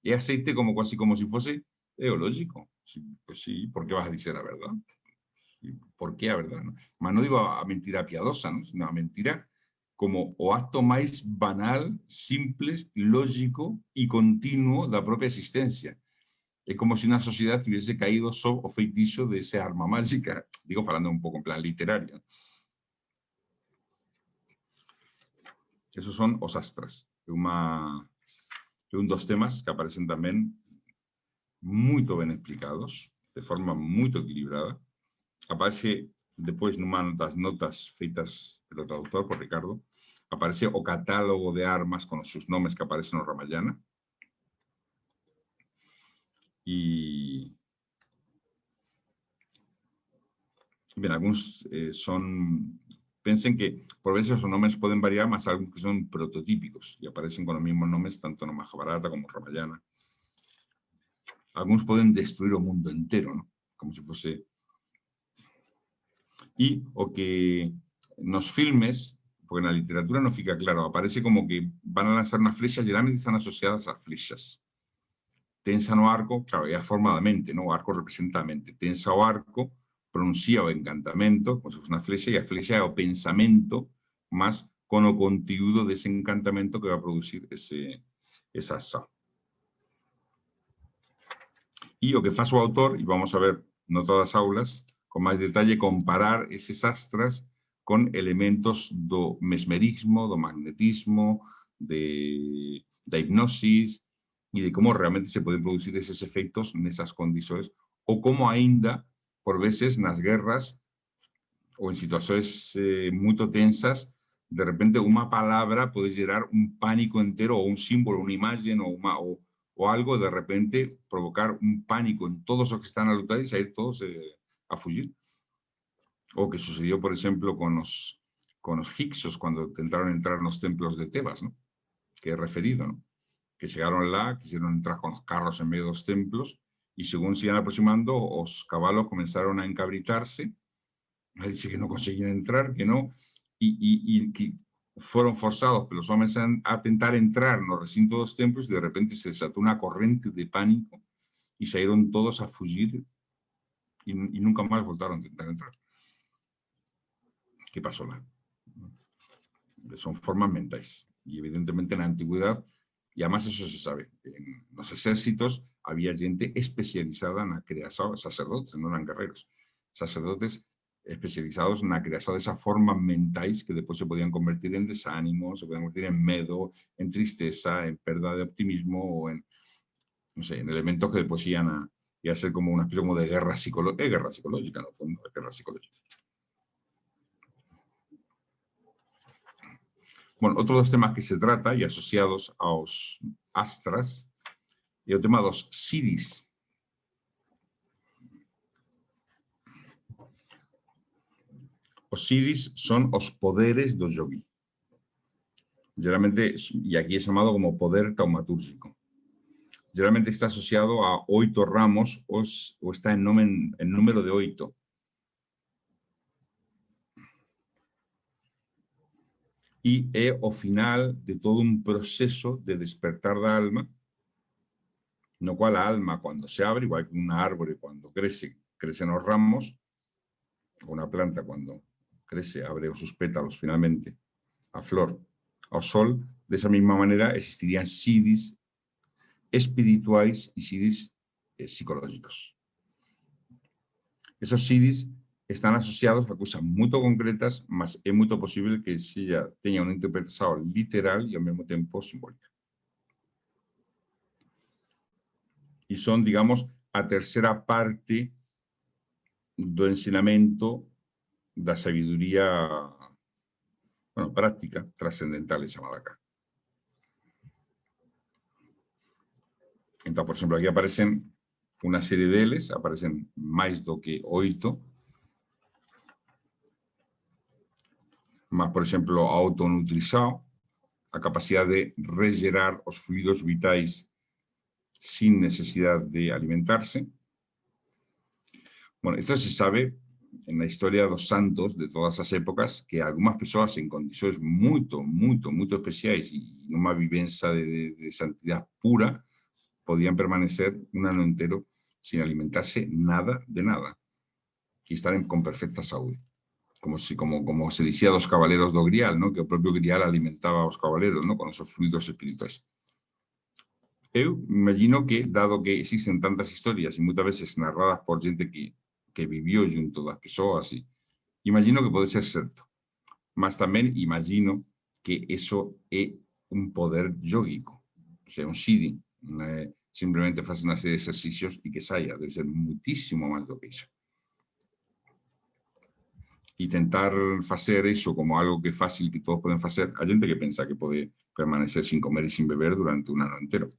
é aceite como casi como si fuese lógico. Sí, pues sí, ¿por qué vas a decir la verdad? ¿Por qué a verdad? ¿No? Mas no digo a mentira piadosa, ¿no? Sino a mentira como o acto máis banal, simple, lógico e continuo da propia existencia. É como se unha sociedade tivese caído só o feitiço de esa arma mágica. Digo, falando un pouco en plan literario. Esos son os astras. É un dos temas que aparecen tamén moito ben explicados, de forma moito equilibrada. Aparece depois numa das notas feitas pelo traductor, por Ricardo, aparece o catálogo de armas con os seus nomes que aparecen no Ramayana. E ben, algúns son... Pensen que por veces os nomes poden variar, mas algúns que son prototípicos e aparecen con os mesmos nomes tanto no Mahabharata como no Ramayana. Algúns poden destruir o mundo entero, ¿no? Como se fose... E o que nos filmes, porque na literatura non fica claro, aparece como que van a lanzar unhas flechas, geralmente están asociadas ás flechas. Tensa no arco, claro, é a forma da mente, ¿no? O arco representa a mente. Tensa o arco, pronuncia o encantamento, como se fosse unha flecha, e a flecha é o pensamento, mas con o conteúdo dese encantamento que va a producir esa ação. E o que faz o autor, e vamos a ver no todas as aulas, con máis detalle, comparar eses astras con elementos do mesmerismo, do magnetismo, da hipnosis, e de como realmente se poden producir eses efectos nesas condições, ou como aínda, por veces, nas guerras, ou en situacións moito tensas, de repente unha palabra pode gerar un pánico entero, ou un símbolo, unha imagen, ou algo, de repente provocar un pánico en todos os que están a lutar e sair todos a fugir. O que sucedió, por exemplo, con os hicsos cando tentaron entrar nos templos de Tebas, ¿no? Que é referido, ¿no? Que chegaron lá, quisieron entrar con os carros en medio dos templos, e según se iban aproximando, os cabalos comenzaron a encabritarse, a dice que non conseguían entrar, que non, e que foron forzados pelos homens a tentar entrar no recinto dos templos, e de repente se desató unha corrente de pánico, e saíron todos a fugir, e nunca máis voltaron a tentar entrar. ¿Qué pasó lá? Son formas mentais. E evidentemente na antigüedade, e además eso se sabe, nos exércitos había gente especializada na creación, sacerdotes, non eran guerreros, sacerdotes especializados na creación desas formas mentais que depois se podían convertir en desánimo, se podían convertir en medo, en tristeza, en perda de optimismo ou en, non sei, en elementos que depois ian a ser como unha especie como de guerra psicológica, guerra psicológica, no fondo, guerra psicológica. Bueno, outro dos temas que se trata e asociados aos astras é o tema dos siddhis. Os siddhis son os poderes do yogi. Geralmente, e aquí é chamado como poder taumatúrgico. Geralmente está asociado a 8 ramos ou está en número de 8. E é o final de todo un proceso de despertar da alma, no cual a alma, cuando se abre, igual que unha árbore cuando crecen os ramos, unha planta cuando crece, abre os seus pétalos finalmente, a flor, ao sol, desa mesma maneira existirían siddhis espirituais e siddhis psicológicos. Esos siddhis están asociados a cousas moito concretas, mas é moito posible que teña unha interpretación literal e ao mesmo tempo simbólica. E son, digamos, a terceira parte do ensinamento da sabiduría, bueno, práctica, trascendental, é chamada acá. Entón, por exemplo, aquí aparecen una serie deles, aparecen máis do que 8, mas, por exemplo, a autonutrição, a capacidade de regerar os fluidos vitais sin necesidad de alimentarse. Bueno, esto se sabe en la historia dos santos de todas as épocas, que algunhas persoas en condicións moito especiais e nunha vivenza de santidade pura podían permanecer un ano entero sin alimentarse nada de nada e estar con perfecta saúde. Como se dicía dos cabaleros do Grial, ¿no? Que o propio Grial alimentaba aos cabaleros, ¿no? Con esos fluidos espirituais. Eu imagino que, dado que existen tantas historias e moitas veces narradas por xente que vivió junto das persoas, imagino que pode ser certo. Mas tamén imagino que eso é un poder yógico, o sea, un siddhi. Simplemente faz unha serie de exercicios e que saia, debe ser muitísimo máis do que iso. E tentar facer iso como algo que é fácil, que todos poden facer, a xente que pensa que pode permanecer sin comer e sin beber durante un ano entero.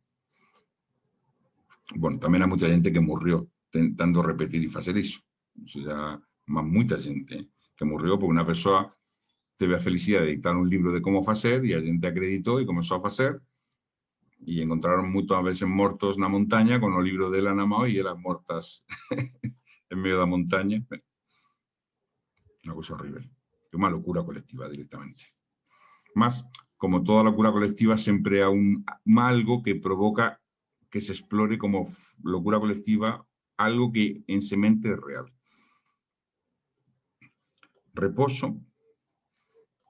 Bueno, tamén hai moita xente que morreu tentando repetir e facer iso. O sea, moita xente que morreu porque unha persoa teve a felicidade de dictar un libro de como facer e a xente acreditou e comezou a facer e encontraron moitas veces mortos na montaña con o libro dela na mão e elas mortas en medio da montaña. Unha cousa horrible. É unha locura colectiva directamente. Mas, como toda locura colectiva, sempre hai algo que provoca que se explore como locura colectiva, algo que en semente é real. Reposo,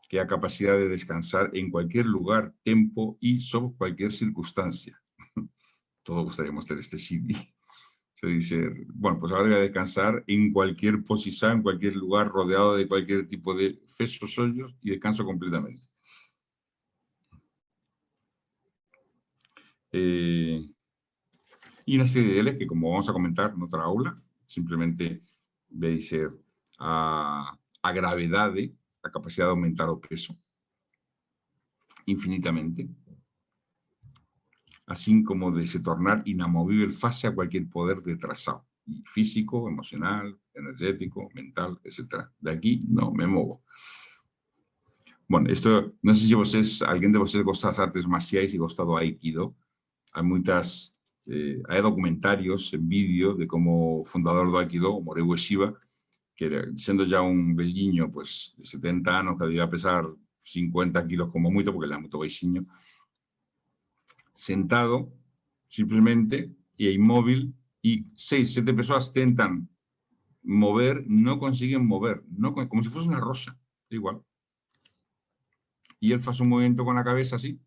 que é a capacidade de descansar en cualquier lugar, tempo e sobre cualquier circunstancia. Todos gustaríamos ter este siddhi. Se dice, bueno, pues ahora voy a descansar en cualquier posición, en cualquier lugar, rodeado de cualquier tipo de fesos, hoyos, y descanso completamente. Y una serie de él que, como vamos a comentar en otra aula, simplemente veis a gravedad, a capacidad de aumentar o peso infinitamente, así como de se tornar inamovible face a cualquier poder retrasado, físico, emocional, energético, mental, etc. De aquí no me muevo. Bueno, esto, no sé si alguien de vosotros gosta das artes marciais e gosta do Aikido. Hay documentarios en vídeo de como fundador do Aikido, Moreu Ueshiba, que siendo ya un velliño pues, de 70 anos, que debía pesar 50 kilos como moito, porque era moito baixiño, sentado, simplemente, e inmóvil, y 6, 7 persoas tentan mover, no consiguen mover, como si fuese una rosa, igual. Y él hace un movimiento con la cabeza así,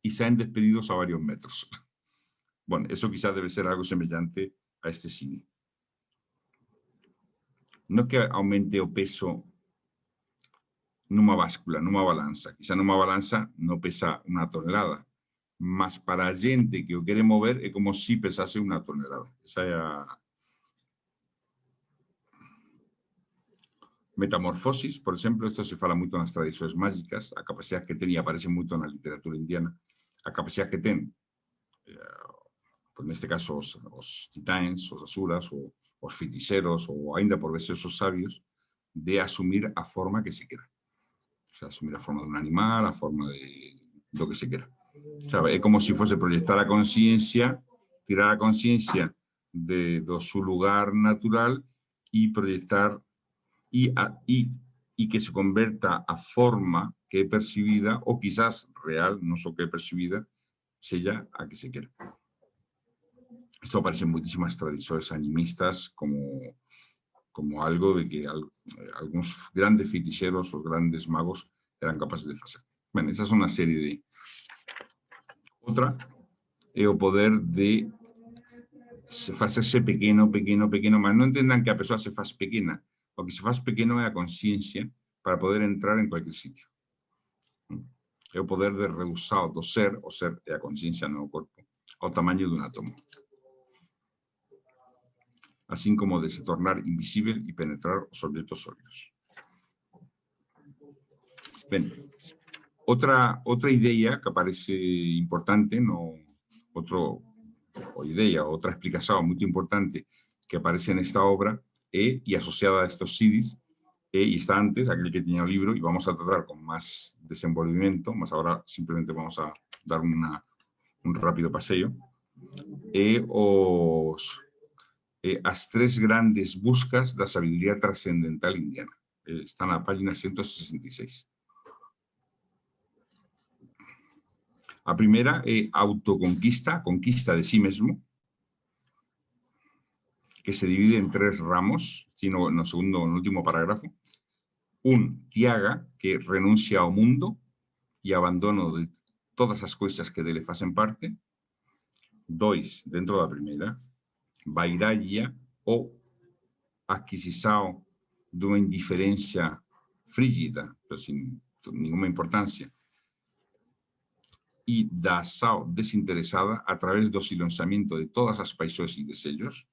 y salen despedidos a varios metros. Bueno, eso quizás debe ser algo semejante a este siddhi. No es que aumente o peso nunha báscula, nunha balanza. Quizá nunha balanza no pesa 1 tonelada, mas para a xente que o quere mover é como se pesase 1 tonelada. Esa é a metamorfosis, por exemplo, isto se fala moito nas tradicións mágicas, a capacidade que ten e aparece moito na literatura indiana, a capacidade que ten, pues neste caso os titáns, os asuras, os feiticeros, ou aínda por veces os sabios, de asumir a forma que se quera. O sea, asumir a forma de un animal, a forma de lo que se quiera. O sea, é como se fose proyectar a conciencia, tirar a conciencia de su lugar natural e proyectar e que se converta a forma que é percibida, ou quizás real, non só que é percibida, sella a que se quera. Isto aparece en muitísimas tradicións animistas como algo de que algúns grandes feiticeros ou grandes magos eran capaces de facer. Ben, esa é unha serie de... Outra é o poder de facerse pequeno, mas non entendan que a persoa se faz pequena. O que se faz pequeno é a conciencia para poder entrar en cualquier sitio. É o poder de reducir do ser, o ser é a conciencia no corpo, ao tamaño dun átomo. Así como de se tornar invisible e penetrar os objetos sólidos. Ben, outra idea que aparece importante, outro o idea, outra explicación muito importante que aparece nesta obra e asociada a estos CIDIs, y está antes, aquel que tenía el libro, y vamos a tratar con más desenvolvimiento, más ahora simplemente vamos a dar un rápido paseo, as tres grandes buscas da sabiduría trascendental indiana. Está na página 166. A primeira é autoconquista, conquista de sí mesmo, que se divide en tres ramos, no último parágrafo. Un, tiaga, que renuncia ao mundo e abandono de todas as coisas que dele facen parte. Dois, dentro da primeira, vairagya, ou adquisição de uma indiferença frígida, sem nenhuma importância, e da ação desinteresada a través do silenciamento de todas as paixões e desejos.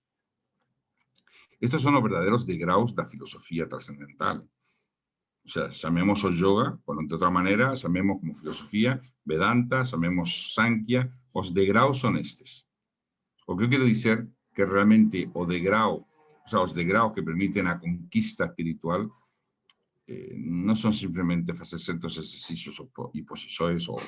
Estos son los verdaderos degraus da filosofía trascendental. O sea, llamemos o yoga, por de otra manera, llamemos como filosofía, Vedanta, llamemos Sankhya, os degraus son estes. O que eu quero dizer que realmente o degrau, o sea, os degraus que permiten a conquista espiritual non son simplemente facer certos exercicios e posições ou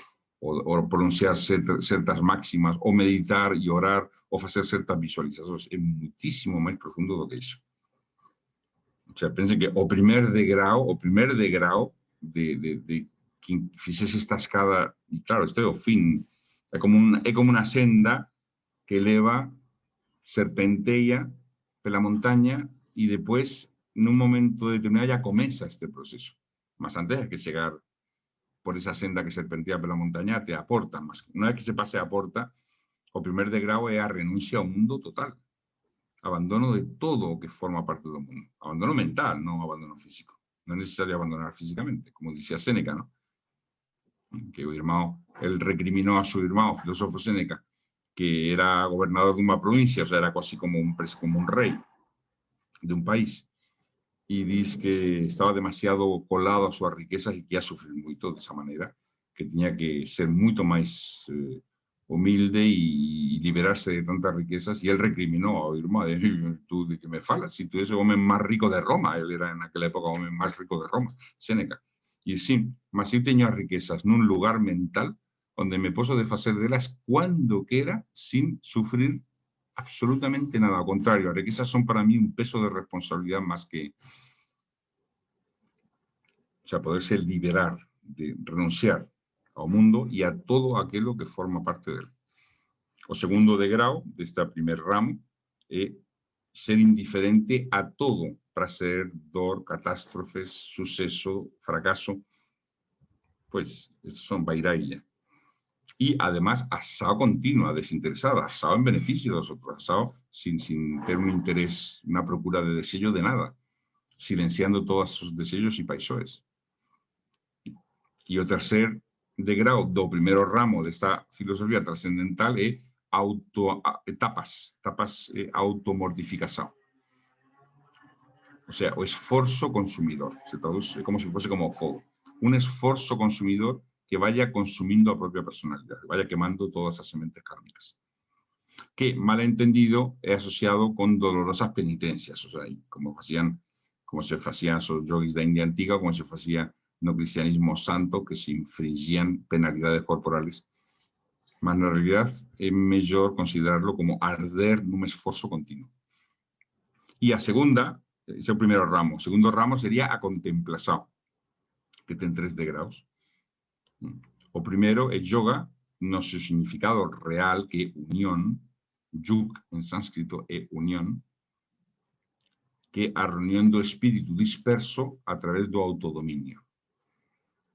pronunciar certas máximas, ou meditar e orar, ou facer certas visualizações. É muitíssimo máis profundo do que isso. O sea, pensen que o primer degrau de quien fixese esta escada, e claro, isto é o fin, é como unha senda que leva, serpenteia pela montaña e depois, nun momento determinado, ya comeza este proceso. Mas antes hai que chegar por esa senda que serpentea pela montaña te a porta. Mas unha vez que se pase a porta, o primer degrau é a renuncia ao mundo total. Abandono de todo o que forma parte do mundo. Abandono mental, non abandono físico. Non é necesario abandonar físicamente, como dicía Séneca, ¿no? Que o irmão, él recriminou a su irmão, o filósofo Séneca, que era gobernador de unha provincia, o sea, era casi como un rei de un país, e diz que estaba demasiado colado a súas riquezas e que ia sufrir moito desa maneira, que tiña que ser moito máis humilde e liberarse de tantas riquezas, e él recriminou ao irmão, tú de que me falas, si tú eres o home máis rico de Roma, él era en aquela época o home máis rico de Roma, Séneca, e sí, mas eu teño as riquezas nun lugar mental onde me poso de facer delas cuando quera sin sufrir absolutamente nada. Ao contrario, as riquezas son para mí un peso de responsabilidad más que, o sea, poderse liberar, de renunciar ao mundo e a todo aquilo que forma parte dele. O segundo degrau deste primer ramo é ser indiferente a todo, prazer, dor, catástrofes, suceso, fracaso. Pois, estes son vairagya. Y además asao continua, desinteresada, asao en beneficio de los otros, asao sin tener un interés, una procura de deseo de nada, silenciando todos sus deseos y paixões. Y o tercer degrau do primeiro ramo desta filosofía trascendental é tapas automortificación. O sea, o esforzo consumidor, se traduce como si fuese como fogo. Un esforzo consumidor que vaya consumindo a propia personalidad, que vaya quemando todas as sementes kármicas. Que, mal entendido, é asociado con dolorosas penitencias, o sea, como se facían os yogis da India antiga, como se facía no cristianismo santo, que se infringían penalidades corporales. Mas, na realidad, é mellor considerarlo como arder nun esforzo continuo. E a segunda, ese é o primeiro ramo. O segundo ramo sería a contemplación, que ten 3 degraus. O primeiro é yoga, no seu significado real, que é unión, yug en sánscrito é unión, que é a reunión do espírito disperso a través do autodominio.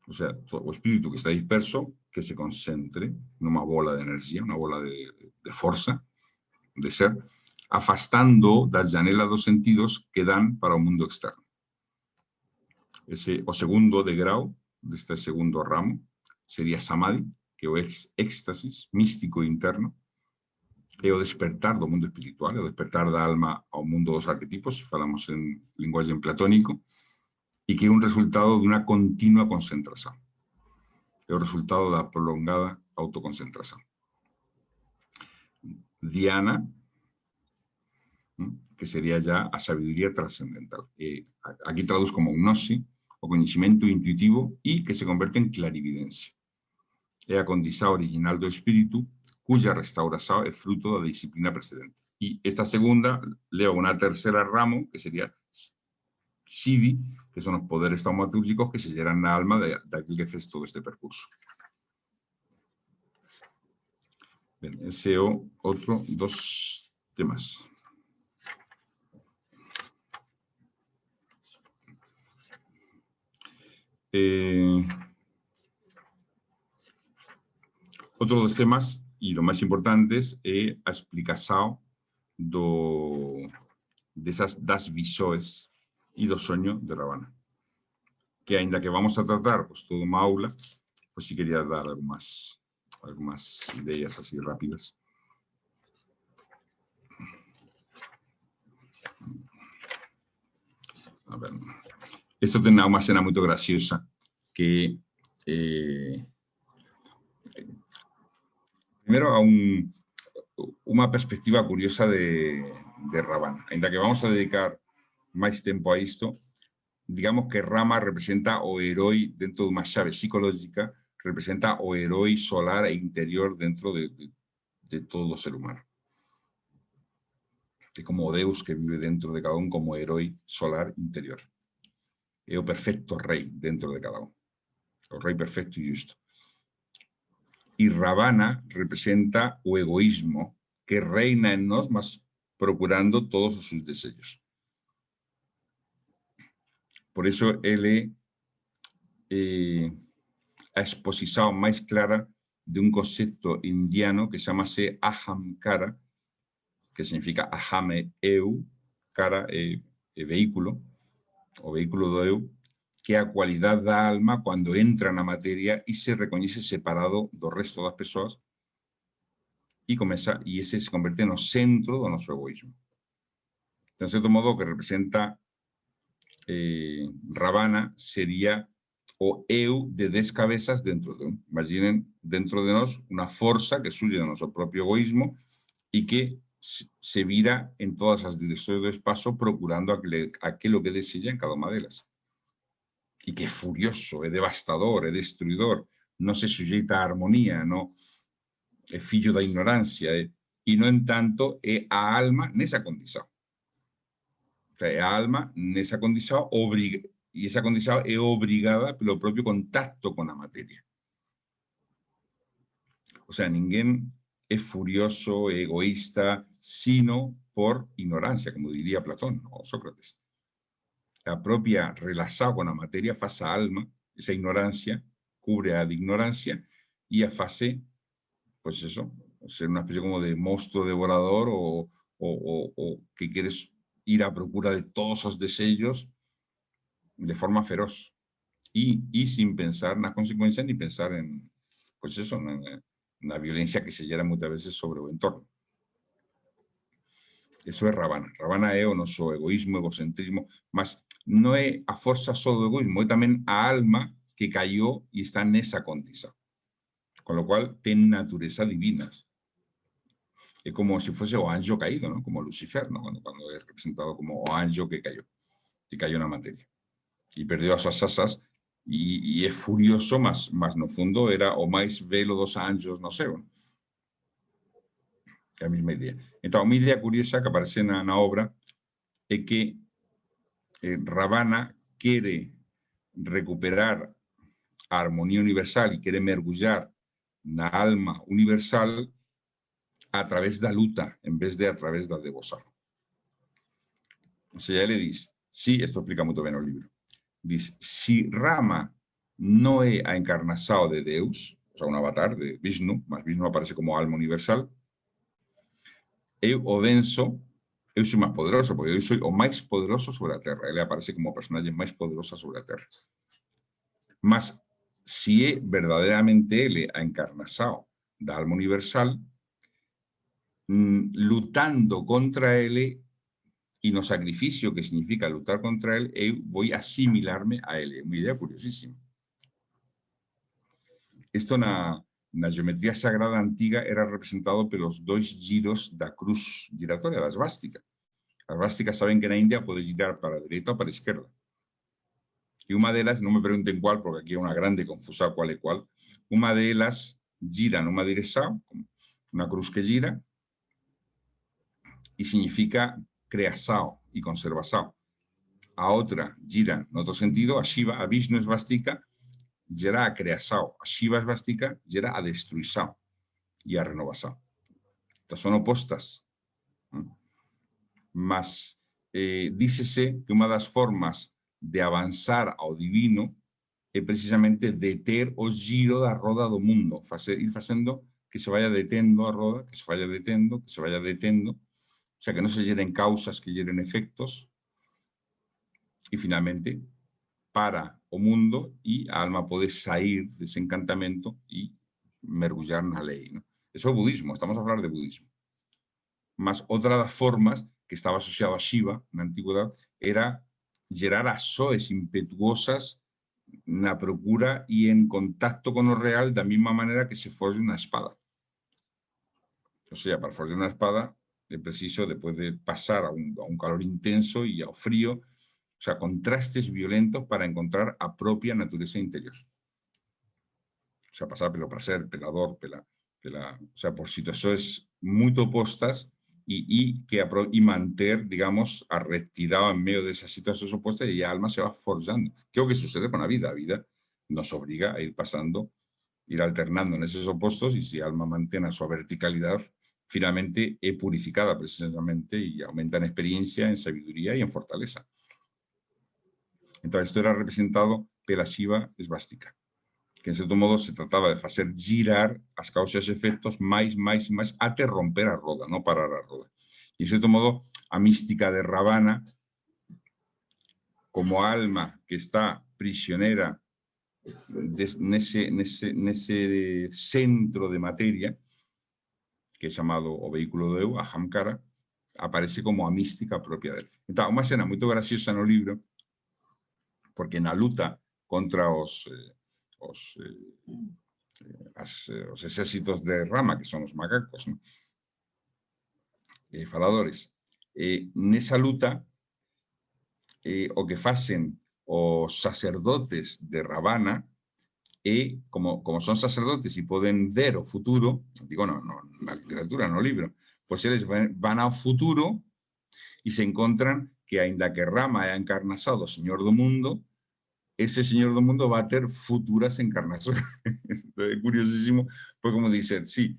O sea, o espírito que está disperso, que se concentre nunha bola de enerxía, unha bola de forza, de ser, afastando das janelas dos sentidos que dan para o mundo externo. O segundo degrau deste segundo ramo sería samadhi, que é o éxtasis místico interno, é o despertar do mundo espiritual, é o despertar da alma ao mundo dos arquetipos, se falamos en linguaxe platónico, e que é un resultado dunha continua concentración. É o resultado da prolongada autoconcentración. Dhyana, que sería ya a sabiduría trascendental. Aquí traduzco como gnosi, o conocimiento intuitivo, y que se convierte en clarividencia. É a condição original do espírito, cuya restauración es fruto de la disciplina precedente. Y esta segunda, leo una tercera ramo, que sería Siddhi, que son los poderes taumatúrgicos que se llenan en la alma de aquel que fez todo este percurso. Bien, ese otro, dos temas. Otro dos temas, y lo más importante, es a explicación das visões y do sueño de Ravana. Que ainda que vamos a tratar pues toda una aula, pues sí quería dar algunas ideas así rápidas. A ver. Esto tiene una escena muy graciosa que primero a una perspectiva curiosa de Ravana. Ainda que vamos a dedicar más tiempo a esto, digamos que Rama representa o herói dentro de una llave psicológica, representa o herói solar e interior dentro de todo ser humano. Es como Deus que vive dentro de cada uno como herói solar interior. Es o perfecto rey dentro de cada uno. O rey perfecto y justo. Y Ravana representa o egoísmo que reina en nos, mas procurando todos sus deseos. Por eso él a exposición más clara de un concepto indiano que se llama Ahamkara, que significa Ahame Eu, cara vehículo, o vehículo do Eu, que é a cualidade da alma quando entra na matéria e se reconhece separado do resto das pessoas e esse se converte no centro do nosso egoísmo. De certo modo, o que representa Ravana sería o eu de 10 cabezas dentro de un. Imaginen dentro de nós una força que surge de nosso propio egoísmo y que se vira en todas las direcciones del espacio procurando aquello que desea en cada una de ellas. Y que es furioso, es devastador, es destruidor, no se sujeta a armonía, no es fillo da ignorancia, y no en tanto es a alma nesa condición. O sea, a alma nesa condición y esa condición es obligada por el propio contacto con la materia. O sea, ninguém es furioso, egoísta, sino por ignorancia, como diría Platón o Sócrates. La propia relación con la materia hace a alma, esa ignorancia, cubre a la ignorancia y hace, pues eso, ser una especie como de monstruo devorador o que quieres ir a procura de todos los deseos de forma feroz y sin pensar en las consecuencias ni pensar en, pues eso, en la violencia que se lleva muchas veces sobre el entorno. Eso es Ravana. Ravana é o noso egoísmo, egocentrismo, mas non é a forza só do egoísmo, é tamén a alma que cayó e está nesa condición. Con lo cual, ten natureza divina. É como se fose o anjo caído, ¿no? Como Lucifer, ¿no? Cuando é representado como o anjo que cayó na materia. E perdeu as súas asas e é furioso, mas no fundo era o máis velo dos anjos no céu. É a mesma idea. Então, uma ideia curiosa que aparece na obra é que Ravana quere recuperar a armonía universal y quiere mergullar na alma universal a través da luta, en vez de a través da devoción. O sea, ele dice, sí, esto explica muy bien el libro, dice, si Rama no es a encarnación de Deus, o sea, un avatar de Vishnu, mas Vishnu aparece como alma universal, eu o venzo, eu soy más poderoso, porque eu soy o más poderoso sobre la Tierra. Él aparece como personaje más poderoso sobre la Tierra. Mas, si es verdaderamente él a encarnación da alma universal, lutando contra él y no sacrificio que significa lutar contra él, eu voy a asimilarme a él. Una idea curiosísima. Esto na geometría sagrada antiga era representado pelos dois giros da cruz giratoria, da esvástica. A esvástica saben que na India pode girar para a dereita ou para a esquerda. E unha delas, non me pregunten cuál, porque aquí é unha grande confusa cuál é cuál, unha delas gira nunha dirección, unha cruz que gira, e significa creação e conservação. A outra gira no outro sentido, a Shiva, a Vishnu esvástica, gera a creação, a Shiva esvástica gera a destruição e a renovação. Então, são opostas. Mas dícese que unha das formas de avanzar ao divino é precisamente deter o giro da roda do mundo, ir facendo que se vaya detendo a roda, que se vaya detendo, que se vaya detendo, o sea, que non se geren causas, que geren efectos, e finalmente para o mundo e a alma pode sair dese encantamento e mergullar na lei. ¿No? Eso é o budismo, estamos a falar de budismo. Mas outra das formas que estaba asociado a Shiva na antigüedade era gerar açoes impetuosas na procura e en contacto con o real da mesma maneira que se forge unha espada. O sea, para forjar unha espada é preciso, despois de pasar a un calor intenso e ao frío, o sea, contrastes violentos para encontrar a propia natureza interior. O sea, pasar pelo prazer, pela dor, o sea, por situacións moito opostas e manter, digamos, a rectidade en medio desas situacións opostas e a alma se va forjando. Que é o que sucede con a vida. A vida nos obriga a ir pasando, ir alternando neses opostos e se a alma mantén a súa verticalidade, finalmente é purificada precisamente e aumenta en experiencia, en sabiduría e en fortaleza. Entón, isto era representado pela Shiva esvástica, que en certo modo se trataba de facer girar as causas e efectos máis até romper a roda, non parar a roda. E en certo modo, a mística de Ravana, como alma que está prisionera nese centro de materia, que é chamado o vehículo do eu, a Ahamkara, aparece como a mística propia dele. Entón, unha escena moito graciosa no libro, porque na luta contra os exércitos de Rama, que son os macacos, ¿no? Faladores, nesa luta, o que facen os sacerdotes de Ravana é, como son sacerdotes e poden ver o futuro, digo, na literatura, no libro, pois eles van ao futuro e se encontran que, aínda que Rama é a encarnação do Señor do Mundo, ese Señor do Mundo va a ter futuras encarnacións. É curiosísimo, porque como dice, sí,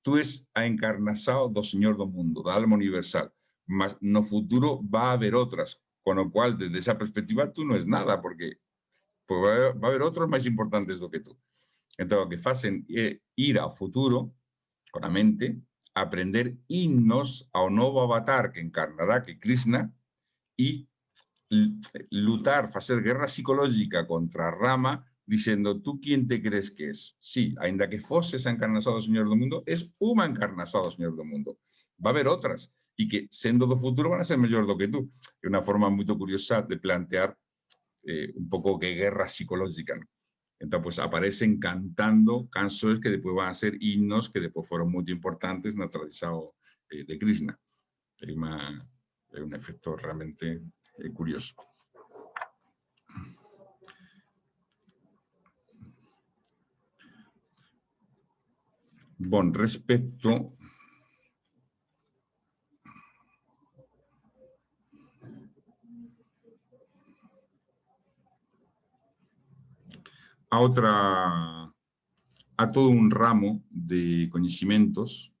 tú es a encarnação do Señor do Mundo, da alma universal, mas no futuro va a haber otras, con lo cual, desde esa perspectiva, tú no es nada, porque va a haber otros máis importantes do que tú. Entón, o que facen é ir ao futuro, con a mente, aprender himnos ao novo avatar que encarnará, que Krishna, e lutar, facer guerra psicológica contra Rama, diciendo, tú quién te crees que es? Sí, ainda que foses a encarnação do Señor do Mundo, es unha encarnação do Señor do Mundo. Va a haber outras, e que, sendo do futuro, van a ser mellor do que tú. É unha forma moito curiosa de plantear un pouco que guerra psicológica, ¿no? Entón, pues, aparecen cantando canções que despois van a ser himnos que despois foron moito importantes na tradición de Krishna. É un efecto realmente curioso. Bon, respecto a todo un ramo de coñecimentos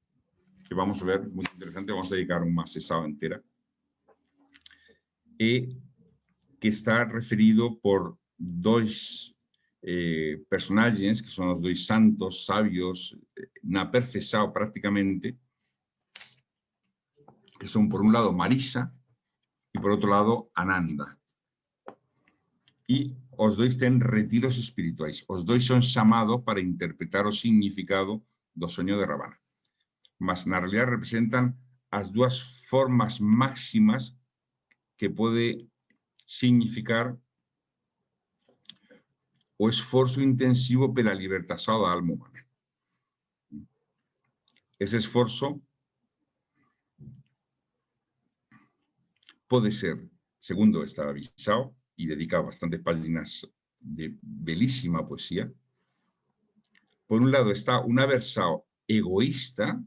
que vamos a ver, moi interesante, vamos a dedicar unha sesión entera, e que está referido por dois personaxes, que son os dois santos sabios na perfección prácticamente, que son, por un lado, Marisa e, por outro lado, Ananda. E os dois ten retiros espirituais. Os dois son chamados para interpretar o significado do soño de Ravana. Mas, na realidad, representan as dúas formas máximas que pode significar o esforzo intensivo pela libertación da alma humana. ese esforzo puede ser, segundo está avisado y dedica bastantes páginas de bellísima poesía. Por un lado está un aversado egoísta,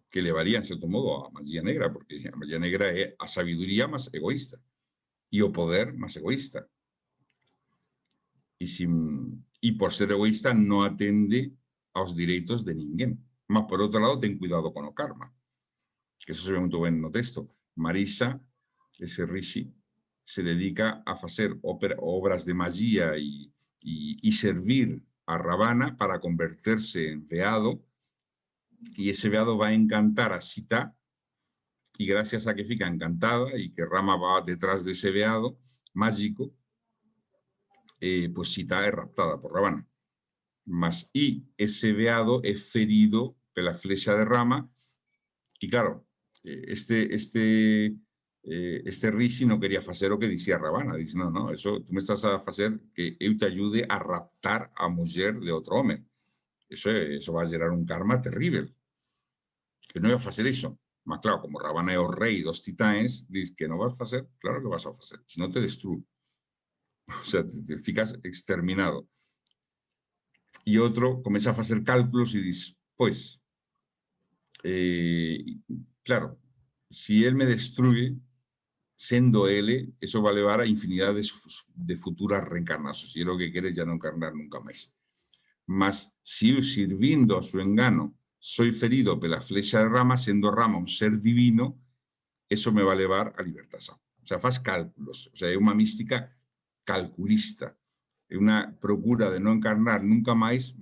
que levaría en cierto modo a magia negra, porque a magia negra é a sabiduría más egoísta y o poder más egoísta. Y por ser egoísta no atende aos direitos de ninguén. Mas, por outro lado, ten cuidado con o karma. Que eso se ve muito ben no texto. Marisa, ese rishi, se dedica a facer obras de magia y servir a Ravana para convertirse en veado, y ese veado va a encantar a Sita, y gracias a que fica encantada y que Rama va detrás de ese veado mágico, pues Sita es raptada por Ravana. Y ese veado es ferido por la flecha de Rama, y claro, este rishi no quería hacer lo que decía Ravana. Dice, no, eso tú me estás a hacer que yo te ayude a raptar a mujer de otro hombre. Eso va a generar un karma terrible. Que no iba a hacer eso. Mas claro, como Ravana es el rey dos titanes, dice que no vas a hacer, claro que vas a hacer, si no te destruye. O sea, te ficas exterminado. Y otro comienza a hacer cálculos y dice, pues, claro, si él me destruye, siendo él, eso va a llevar a infinidad de futuras reencarnaciones. Y lo que quiere es ya no encarnar nunca más. Mas, si yo sirviendo a su engano soy ferido por la flecha de Rama, siendo Rama un ser divino, eso me va a llevar a libertad. O sea, faz cálculos. O sea, es una mística calculista. Es una procura de no encarnar nunca más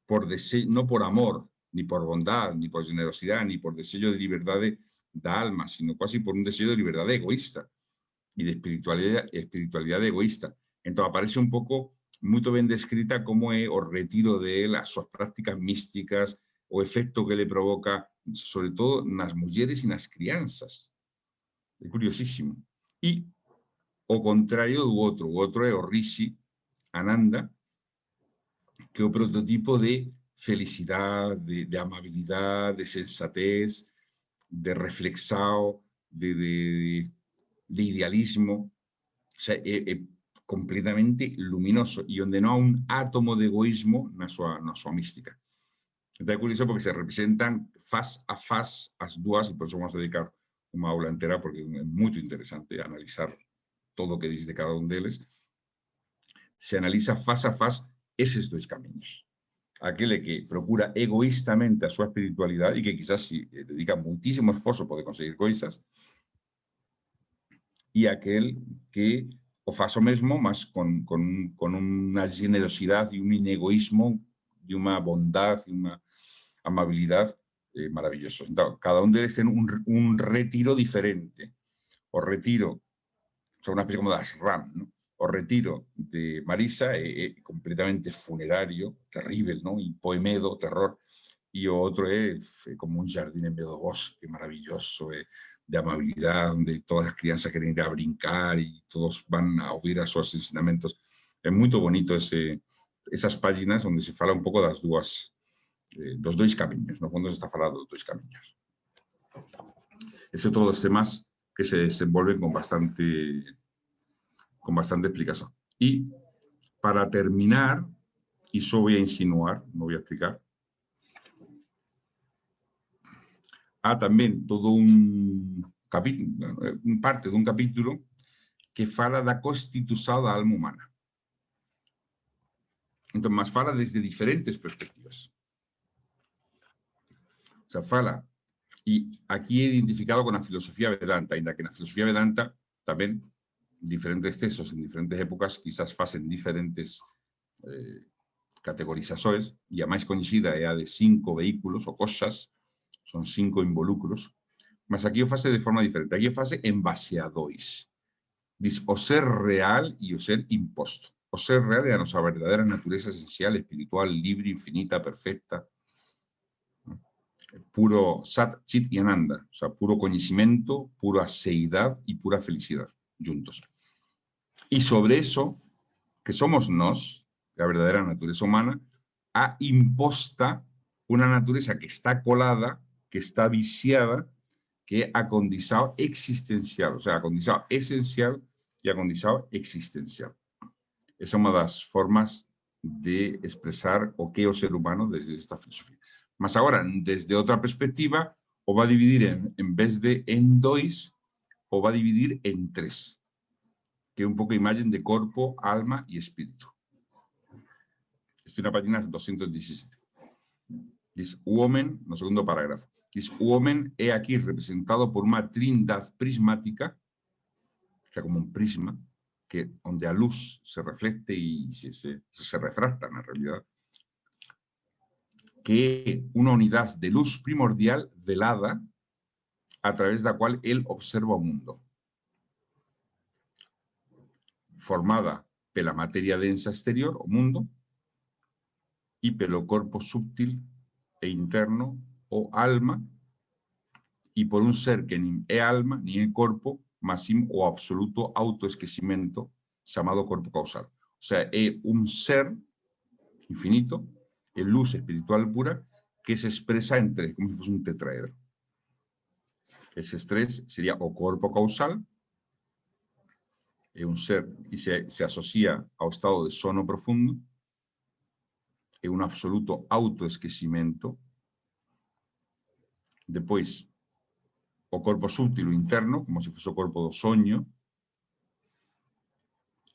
por deseo, no por amor, ni por bondad, ni por generosidad, ni por deseo de libertad da alma, sino casi por un deseo de libertad egoísta y de espiritualidad egoísta. Entonces aparece un poco muy bien descrita como es o retiro de él a sus prácticas místicas, o efecto que le provoca, sobre todo en las mujeres y en las crianzas. Es curiosísimo. Y o contrario do otro é o Rishi Ananda, que é o prototipo de felicidad, de amabilidad, de sensatez, de reflexao, de idealismo. O sea, es completamente luminoso y donde no hay un átomo de egoísmo na súa mística. Entonces é curioso porque se representan faz a faz as dúas, e por eso vamos a dedicar unha aula entera porque é muito interesante analizar todo o que dice de cada un deles. Se analiza faz a faz eses dois camiños. Aquele que procura egoístamente a súa espiritualidade e que quizás si dedica muitísimo esforzo pode conseguir coisas, e aquel que o faz o mesmo, mas con unha generosidade e un inegoísmo e unha bondade e unha amabilidad maravillosos. Entonces, cada uno debe tener un retiro diferente. O retiro, son una especie como de ashram, ¿no? O retiro de Marisa completamente funerario, terrible, ¿no? Y poemedo, terror. Y otro es como un jardín en medio de bosque, maravilloso, de amabilidad, donde todas las crianzas quieren ir a brincar y todos van a oír a sus ensinamentos. Es muy bonito esas páginas donde se fala un poco de las dos dois camiños, no fondo se está falando dos dois camiños. Ese todos os temas que se desenvolven con bastante explicación. Y para terminar, y solo voy a insinuar, no voy a explicar, también todo un capítulo, parte de un capítulo que fala da constitución da alma humana. Entonces, más fala desde diferentes perspectivas. O sea, fala, y aquí he identificado con la filosofía Vedanta, ainda que en la filosofía Vedanta también diferentes textos en diferentes épocas quizás facen diferentes categorizaciones, y a máis coñecida é a de 5 vehículos ou cosas, son 5 involucros, mas aquí o fase de forma diferente, aquí o fase en base a 2. Diz o ser real e o ser imposto. O ser real é a nosa verdadeira natureza esencial, espiritual, libre, infinita, perfecta, puro Sat, Chit y Ananda, o sea, puro conocimiento, pura seidad y pura felicidad, juntos. Y sobre eso, que somos nos, la verdadera naturaleza humana, a imposta una naturaleza que está colada, que está viciada, que ha condizado existencial, o sea, ha condizado esencial y ha condizado existencial. Esa é unha das formas de expresar o que é o ser humano desde esta filosofía. Mas agora, desde outra perspectiva, o va a dividir en vez de en dois, o va a dividir en tres, que é un pouco a imagen de corpo, alma e espírito. Estou na página 217. Diz, o homem, no segundo parágrafo, diz, o homem é aquí representado por unha trindade prismática, o sea, como un prisma, que donde a luz se reflecte y se refracta en realidad, que es una unidad de luz primordial velada a través de la cual él observa o mundo, formada pela materia densa exterior, o mundo, y pelo corpo sútil e interno, o alma, y por un ser que ni é alma, ni é corpo, mas sim o absoluto autoesquecimento chamado corpo causal. O sea, é un ser infinito, é luz espiritual pura, que se expresa en tres, como se fosse un tetraedro. Eses tres sería o corpo causal, é un ser que se asocia ao estado de sono profundo, é un absoluto autoesquecimento. Depois, o corpo sútil interno, como se fosse o corpo do soño,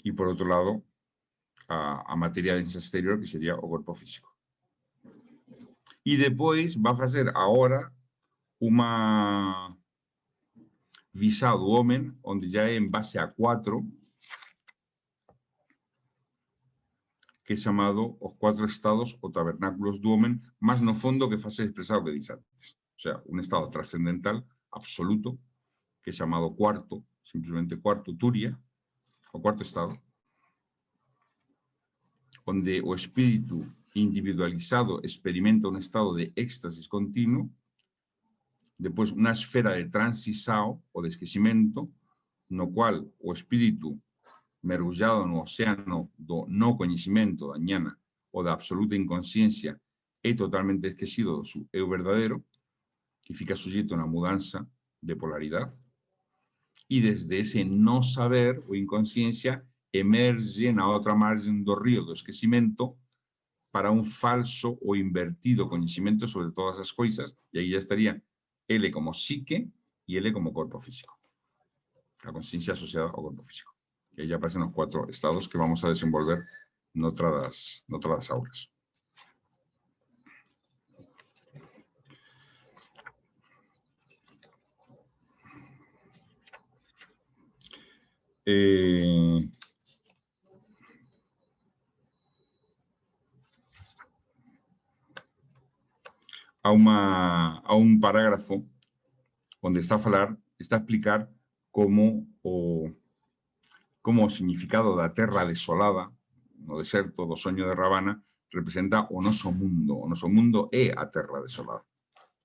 e por outro lado, a materia densa exterior, que sería o corpo físico. E depois vai fazer agora uma visão do homem, onde já é em base a 4, que é chamado os 4 estados ou tabernáculos do homem, mas no fondo que faz expresar o que diz antes. O sea, un estado trascendental, absoluto, que é chamado cuarto, simplesmente cuarto, Turia, o cuarto estado, onde o espírito individualizado experimenta un estado de éxtasis continuo, depois unha esfera de transição ou de esquecimento, no cual o espírito mergulhado no océano do no coñecimento da ñana ou da absoluta inconsciencia é totalmente esquecido do seu eu verdadeiro e fica sujeito a unha mudanza de polaridade. E desde ese no saber ou inconsciencia emerge na outra margem do río do esquecimento para un falso ou invertido coñecimento sobre todas as coisas, e aí já estaría ele como psique e ele como corpo físico. A consciencia asociada ao corpo físico. Y ahí ya aparecen los 4 estados que vamos a desenvolver en otras aulas. A un parágrafo donde está a explicar como o significado da terra desolada, no deserto do soño de Ravana, representa o noso mundo. O noso mundo é a terra desolada.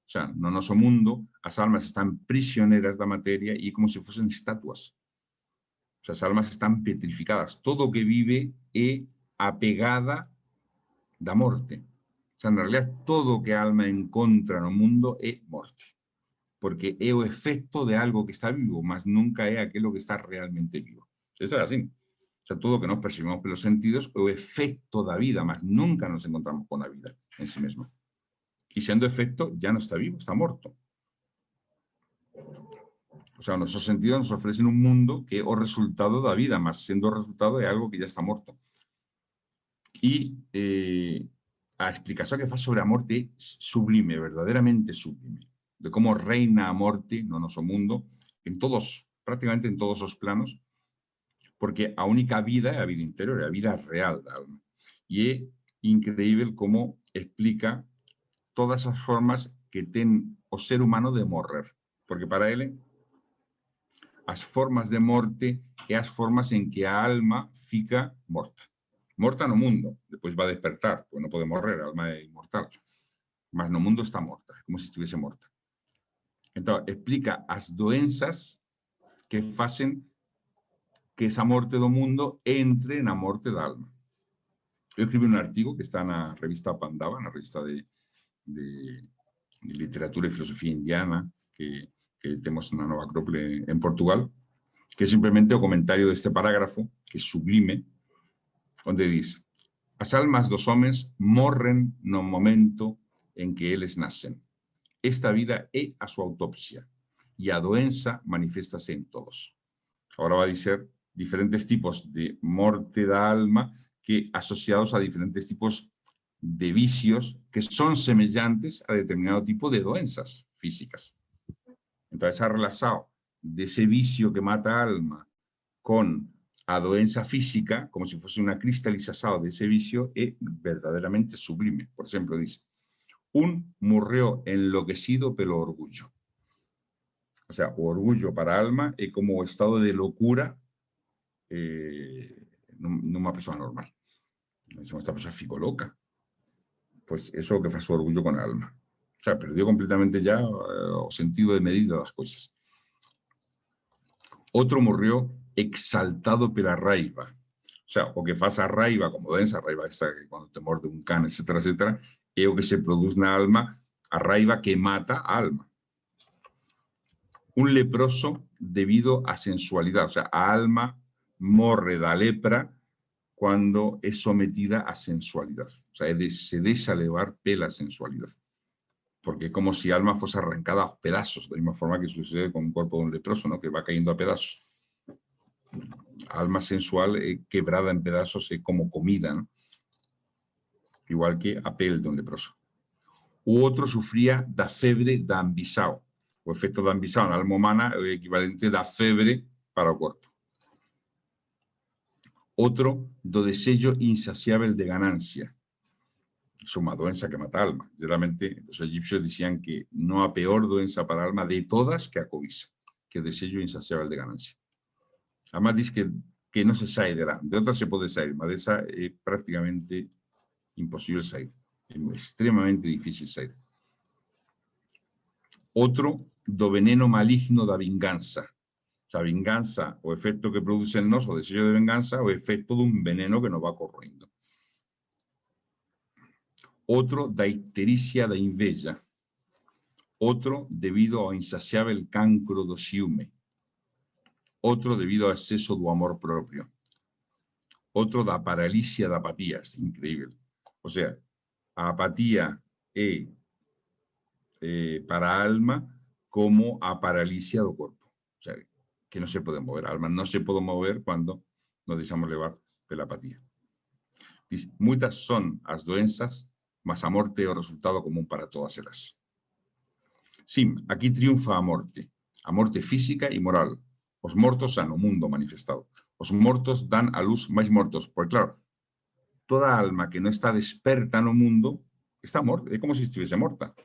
O sea, no noso mundo as almas están prisioneras da materia e como se fosen estatuas. O sea, as almas están petrificadas. Todo o que vive é apegada da morte. O sea, en realidad, todo o que a alma encontra no mundo é morte. Porque é o efecto de algo que está vivo, mas nunca é aquilo que está realmente vivo. Isto é así. O sea, todo o que nos percibimos pelos sentidos é o efecto da vida, mas nunca nos encontramos con a vida en sí mesma. E sendo efecto, ya non está vivo, está morto. O sea, nosos sentidos nos ofrecen un mundo que é o resultado da vida, mas sendo o resultado é algo que ya está morto. E a explicación que faz sobre a morte é sublime, verdadeiramente sublime, de como reina a morte no noso mundo, prácticamente en todos os planos, porque a única vida é a vida interior, é a vida real da alma. E é increíble como explica todas as formas que ten o ser humano de morrer, porque para ele as formas de morte é as formas en que a alma fica morta. Morta no mundo, depois va a despertar, porque non pode morrer, a alma é inmortal, mas no mundo está morta, como se estivese morta. Entón, explica as doenzas que facen que esa morte do mundo entre na morte da alma. Eu escribí un artigo que está na revista Pandava, na revista de de literatura y filosofía indiana que tenemos en la Nova Acrópole en Portugal, que es simplemente o comentario deste parágrafo, que é sublime, onde diz: as almas dos homens morren no momento en que eles nacen. Esta vida é a súa autopsia e a doença maniféstase en todos. Agora vai dizer diferentes tipos de morte da alma que asociados a diferentes tipos de vicios que son semellantes a determinado tipo de doenças físicas. Entonces, ha relacionado de ese vicio que mata a alma con a doença física, como si fuese una cristalización de ese vicio, es verdaderamente sublime. Por ejemplo, dice: un morreu enloquecido pelo orgullo. O sea, o orgullo para alma es como estado de locura numa pessoa normal. Esta persona ficou loca. Pues eso es lo que faz o orgullo con a alma. O sea, perdió completamente ya o sentido de medida das coisas. Outro morreu exaltado pela raiva. O sea, o que faz a raiva, como doença, a raiva esta que cuando te morde un can, etcétera, etcétera, é o que se produz na alma, a raiva que mata a alma. Un leproso debido a sensualidad. O sea, a alma morre da lepra cuando es sometida a sensualidad. O sea, se deja levar pela sensualidad. Porque es como si alma fuese arrancada a pedazos, de la misma forma que sucede con un cuerpo de un leproso, ¿no? Que va cayendo a pedazos. Alma sensual quebrada en pedazos es como comida, ¿no? Igual que a pele de un leproso. U otro sufría da febre da ambição. O efecto da ambição na alma humana é o equivalente da febre para o corpo. Outro do desejo insaciável de ganancia. Es una doença que mata a alma. Geralmente los egipcios decían que no hay peor doença para alma de todas que a cobiza, que el deseo insaciable de ganancia. Además dice que no se sale de otras se puede salir, pero de esa es prácticamente imposible salir. Es extremadamente difícil salir. Otro do veneno maligno da vinganza. O sea, vinganza o efecto que produce en nos, o deseo de venganza, o efecto de un veneno que nos va corroindo. Otro da ictericia da inveja. Otro debido ao insaciável cancro do ciúme. Outro debido ao exceso do amor propio. Outro da paralisia da apatía. Es increíble. O sea, a apatía é para a alma como a paralisia do corpo. O sea, que no se puede mover. A alma no se puede mover cuando nos deixamos levar pela apatía. Dice: muitas son as doenzas, mas a morte é o resultado común para todas elas. Sim, aquí triunfa a morte física e moral. Os mortos han o mundo manifestado. Os mortos dan a luz máis mortos. Porque, claro, toda alma que non está desperta no mundo está morta. É como se estivese morta.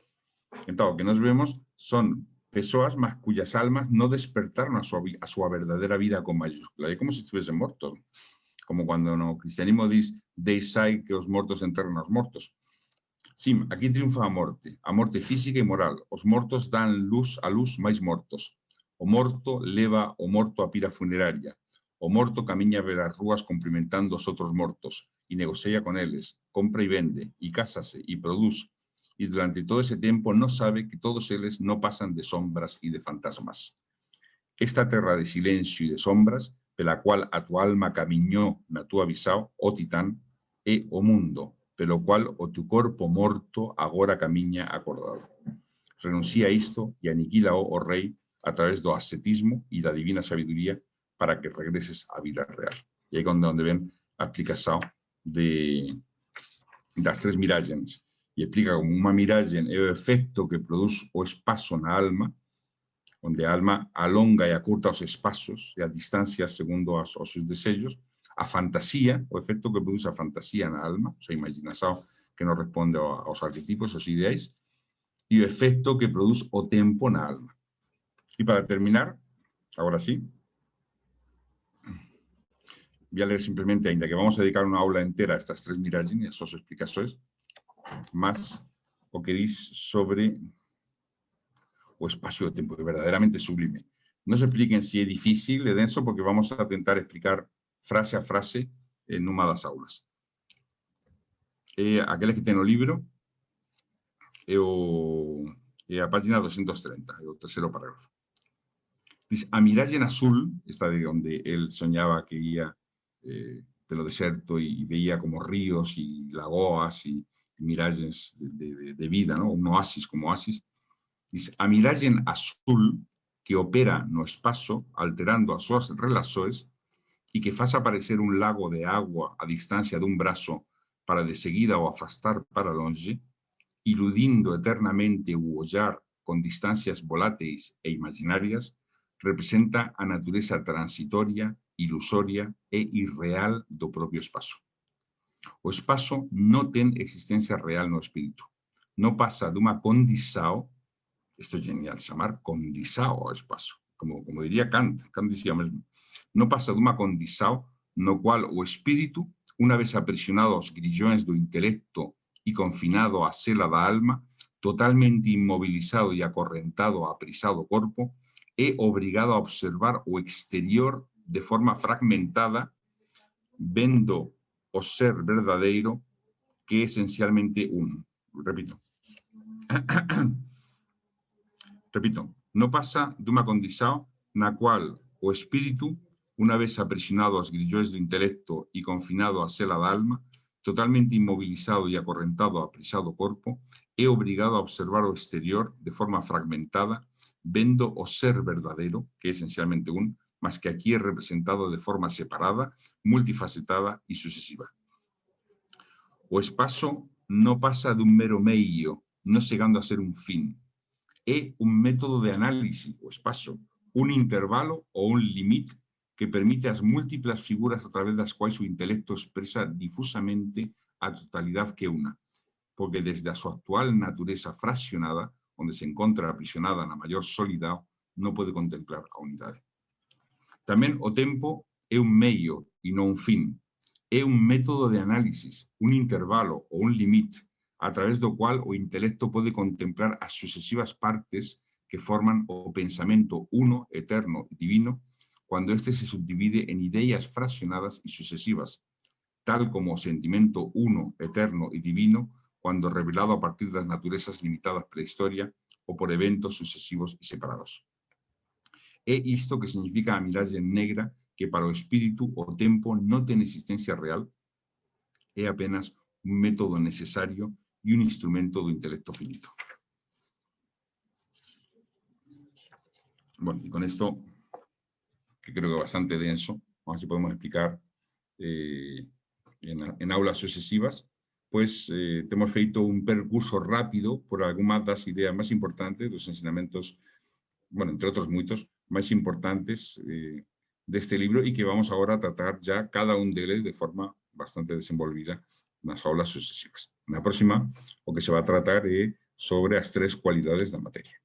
Entón, o que nos vemos son persoas mas cuyas almas non despertaron a súa verdadeira vida con mayúscula. É como se estivesen mortos. Como cando no cristianismo diz: deixai que os mortos enterren os mortos. Sim, aquí triunfa a morte física e moral. Os mortos dan luz a luz máis mortos. O morto leva o morto a pira funeraria. O morto camiña pelas rúas cumprimentando os outros mortos e negocia con eles, compra e vende, e cásase, e produz. E durante todo ese tempo non sabe que todos eles non pasan de sombras e de fantasmas. Esta terra de silencio e de sombras, pela cual a tua alma camiñou na tua visao, o titán, é o mundo, pelo cual o tu corpo morto agora camiña acordado. Renuncia a isto e aniquila o rei a través do ascetismo e da divina sabiduría para que regreses á vida real. E aí é onde ven a explicación das tres miragens. E explica como unha miragem é o efecto que produz o espazo na alma, onde a alma alonga e acurta os espazos e as distancias segundo os seus desejos. A fantasía, o efecto que produce a fantasía na alma, o sea, a imaginación que non responde aos arquetipos, aos ideais, e o efecto que produce o tempo na alma. E para terminar, agora sí, voy a leer simplemente, ainda que vamos a dedicar unha aula entera a estas tres miragens e as súas explicacións, más o que diz sobre o espacio de tempo, que verdaderamente sublime. Non se expliquen si é difícil, é denso, porque vamos a tentar explicar frase a frase numa das aulas. Aqueles que ten o libro, a página 230, el tercero parágrafo. Dice, a miralla en azul, esta de donde él soñaba que iba pelo deserto y veía como ríos y lagoas y miralles de vida, ¿no? Un oasis como oasis. Dice, a miralla en azul que opera no espacio, alterando as suas relações y que faz aparecer un lago de agua a distancia de un brazo para de seguida o afastar para longe, iludindo eternamente o ollar con distancias voláteis e imaginarias, representa a natureza transitoria, ilusoria e irreal do propio espacio. O espacio no ten existencia real no espíritu. No pasa de una condição, esto es genial, llamar condição ao espacio, como diría Kant decía mesmo, no pasa de una condição no cual o espíritu, una vez aprisionado aos grillões do intelecto y confinado a cela da alma, totalmente inmovilizado y acorrentado a aprisado corpo, é obrigado a observar o exterior de forma fragmentada, vendo o ser verdadeiro que é esencialmente un. Repito. Repito, no pasa de una condición na cual o espíritu, una vez aprisionado aos grillões do intelecto y confinado a cela da alma, totalmente inmovilizado y acorrentado a aprisado corpo, é obrigado a observar o exterior de forma fragmentada, vendo o ser verdadero, que é esencialmente un, mas que aquí é representado de forma separada, multifacetada y sucesiva. O espacio no pasa de un mero meio, no llegando a ser un fin. É un método de análisis, o espacio, un intervalo o un limite que permite as múltiplas figuras a través das quais o intelecto expresa difusamente a totalidad que una, porque desde a súa actual natureza fraccionada, onde se encontra aprisionada na maior solidão, non pode contemplar a unidade. Tamén o tempo é un meio e non un fin. É un método de análisis, un intervalo o un limite, a través do cual o intelecto pode contemplar as sucesivas partes que forman o pensamento uno, eterno e divino, cuando éste se subdivide en ideas fraccionadas y sucesivas, tal como o sentimento uno, eterno y divino, cuando revelado a partir de las naturalezas limitadas prehistoria o por eventos sucesivos y separados. É isto que significa a miralla negra, que para o espíritu o tempo non ten existencia real, é apenas un método necesario y un instrumento do intelecto finito. Bueno, y con esto, que creo que es bastante denso, vamos a ver si podemos explicar en aulas sucesivas, pues hemos feito un percurso rápido por algunas das ideas más importantes, los ensinamentos, bueno, entre otros muchos, más importantes de este libro y que vamos ahora a tratar ya cada un de ellos de forma bastante desenvolvida en las aulas sucesivas. En la próxima, lo que se va a tratar es sobre las 3 cualidades de la materia.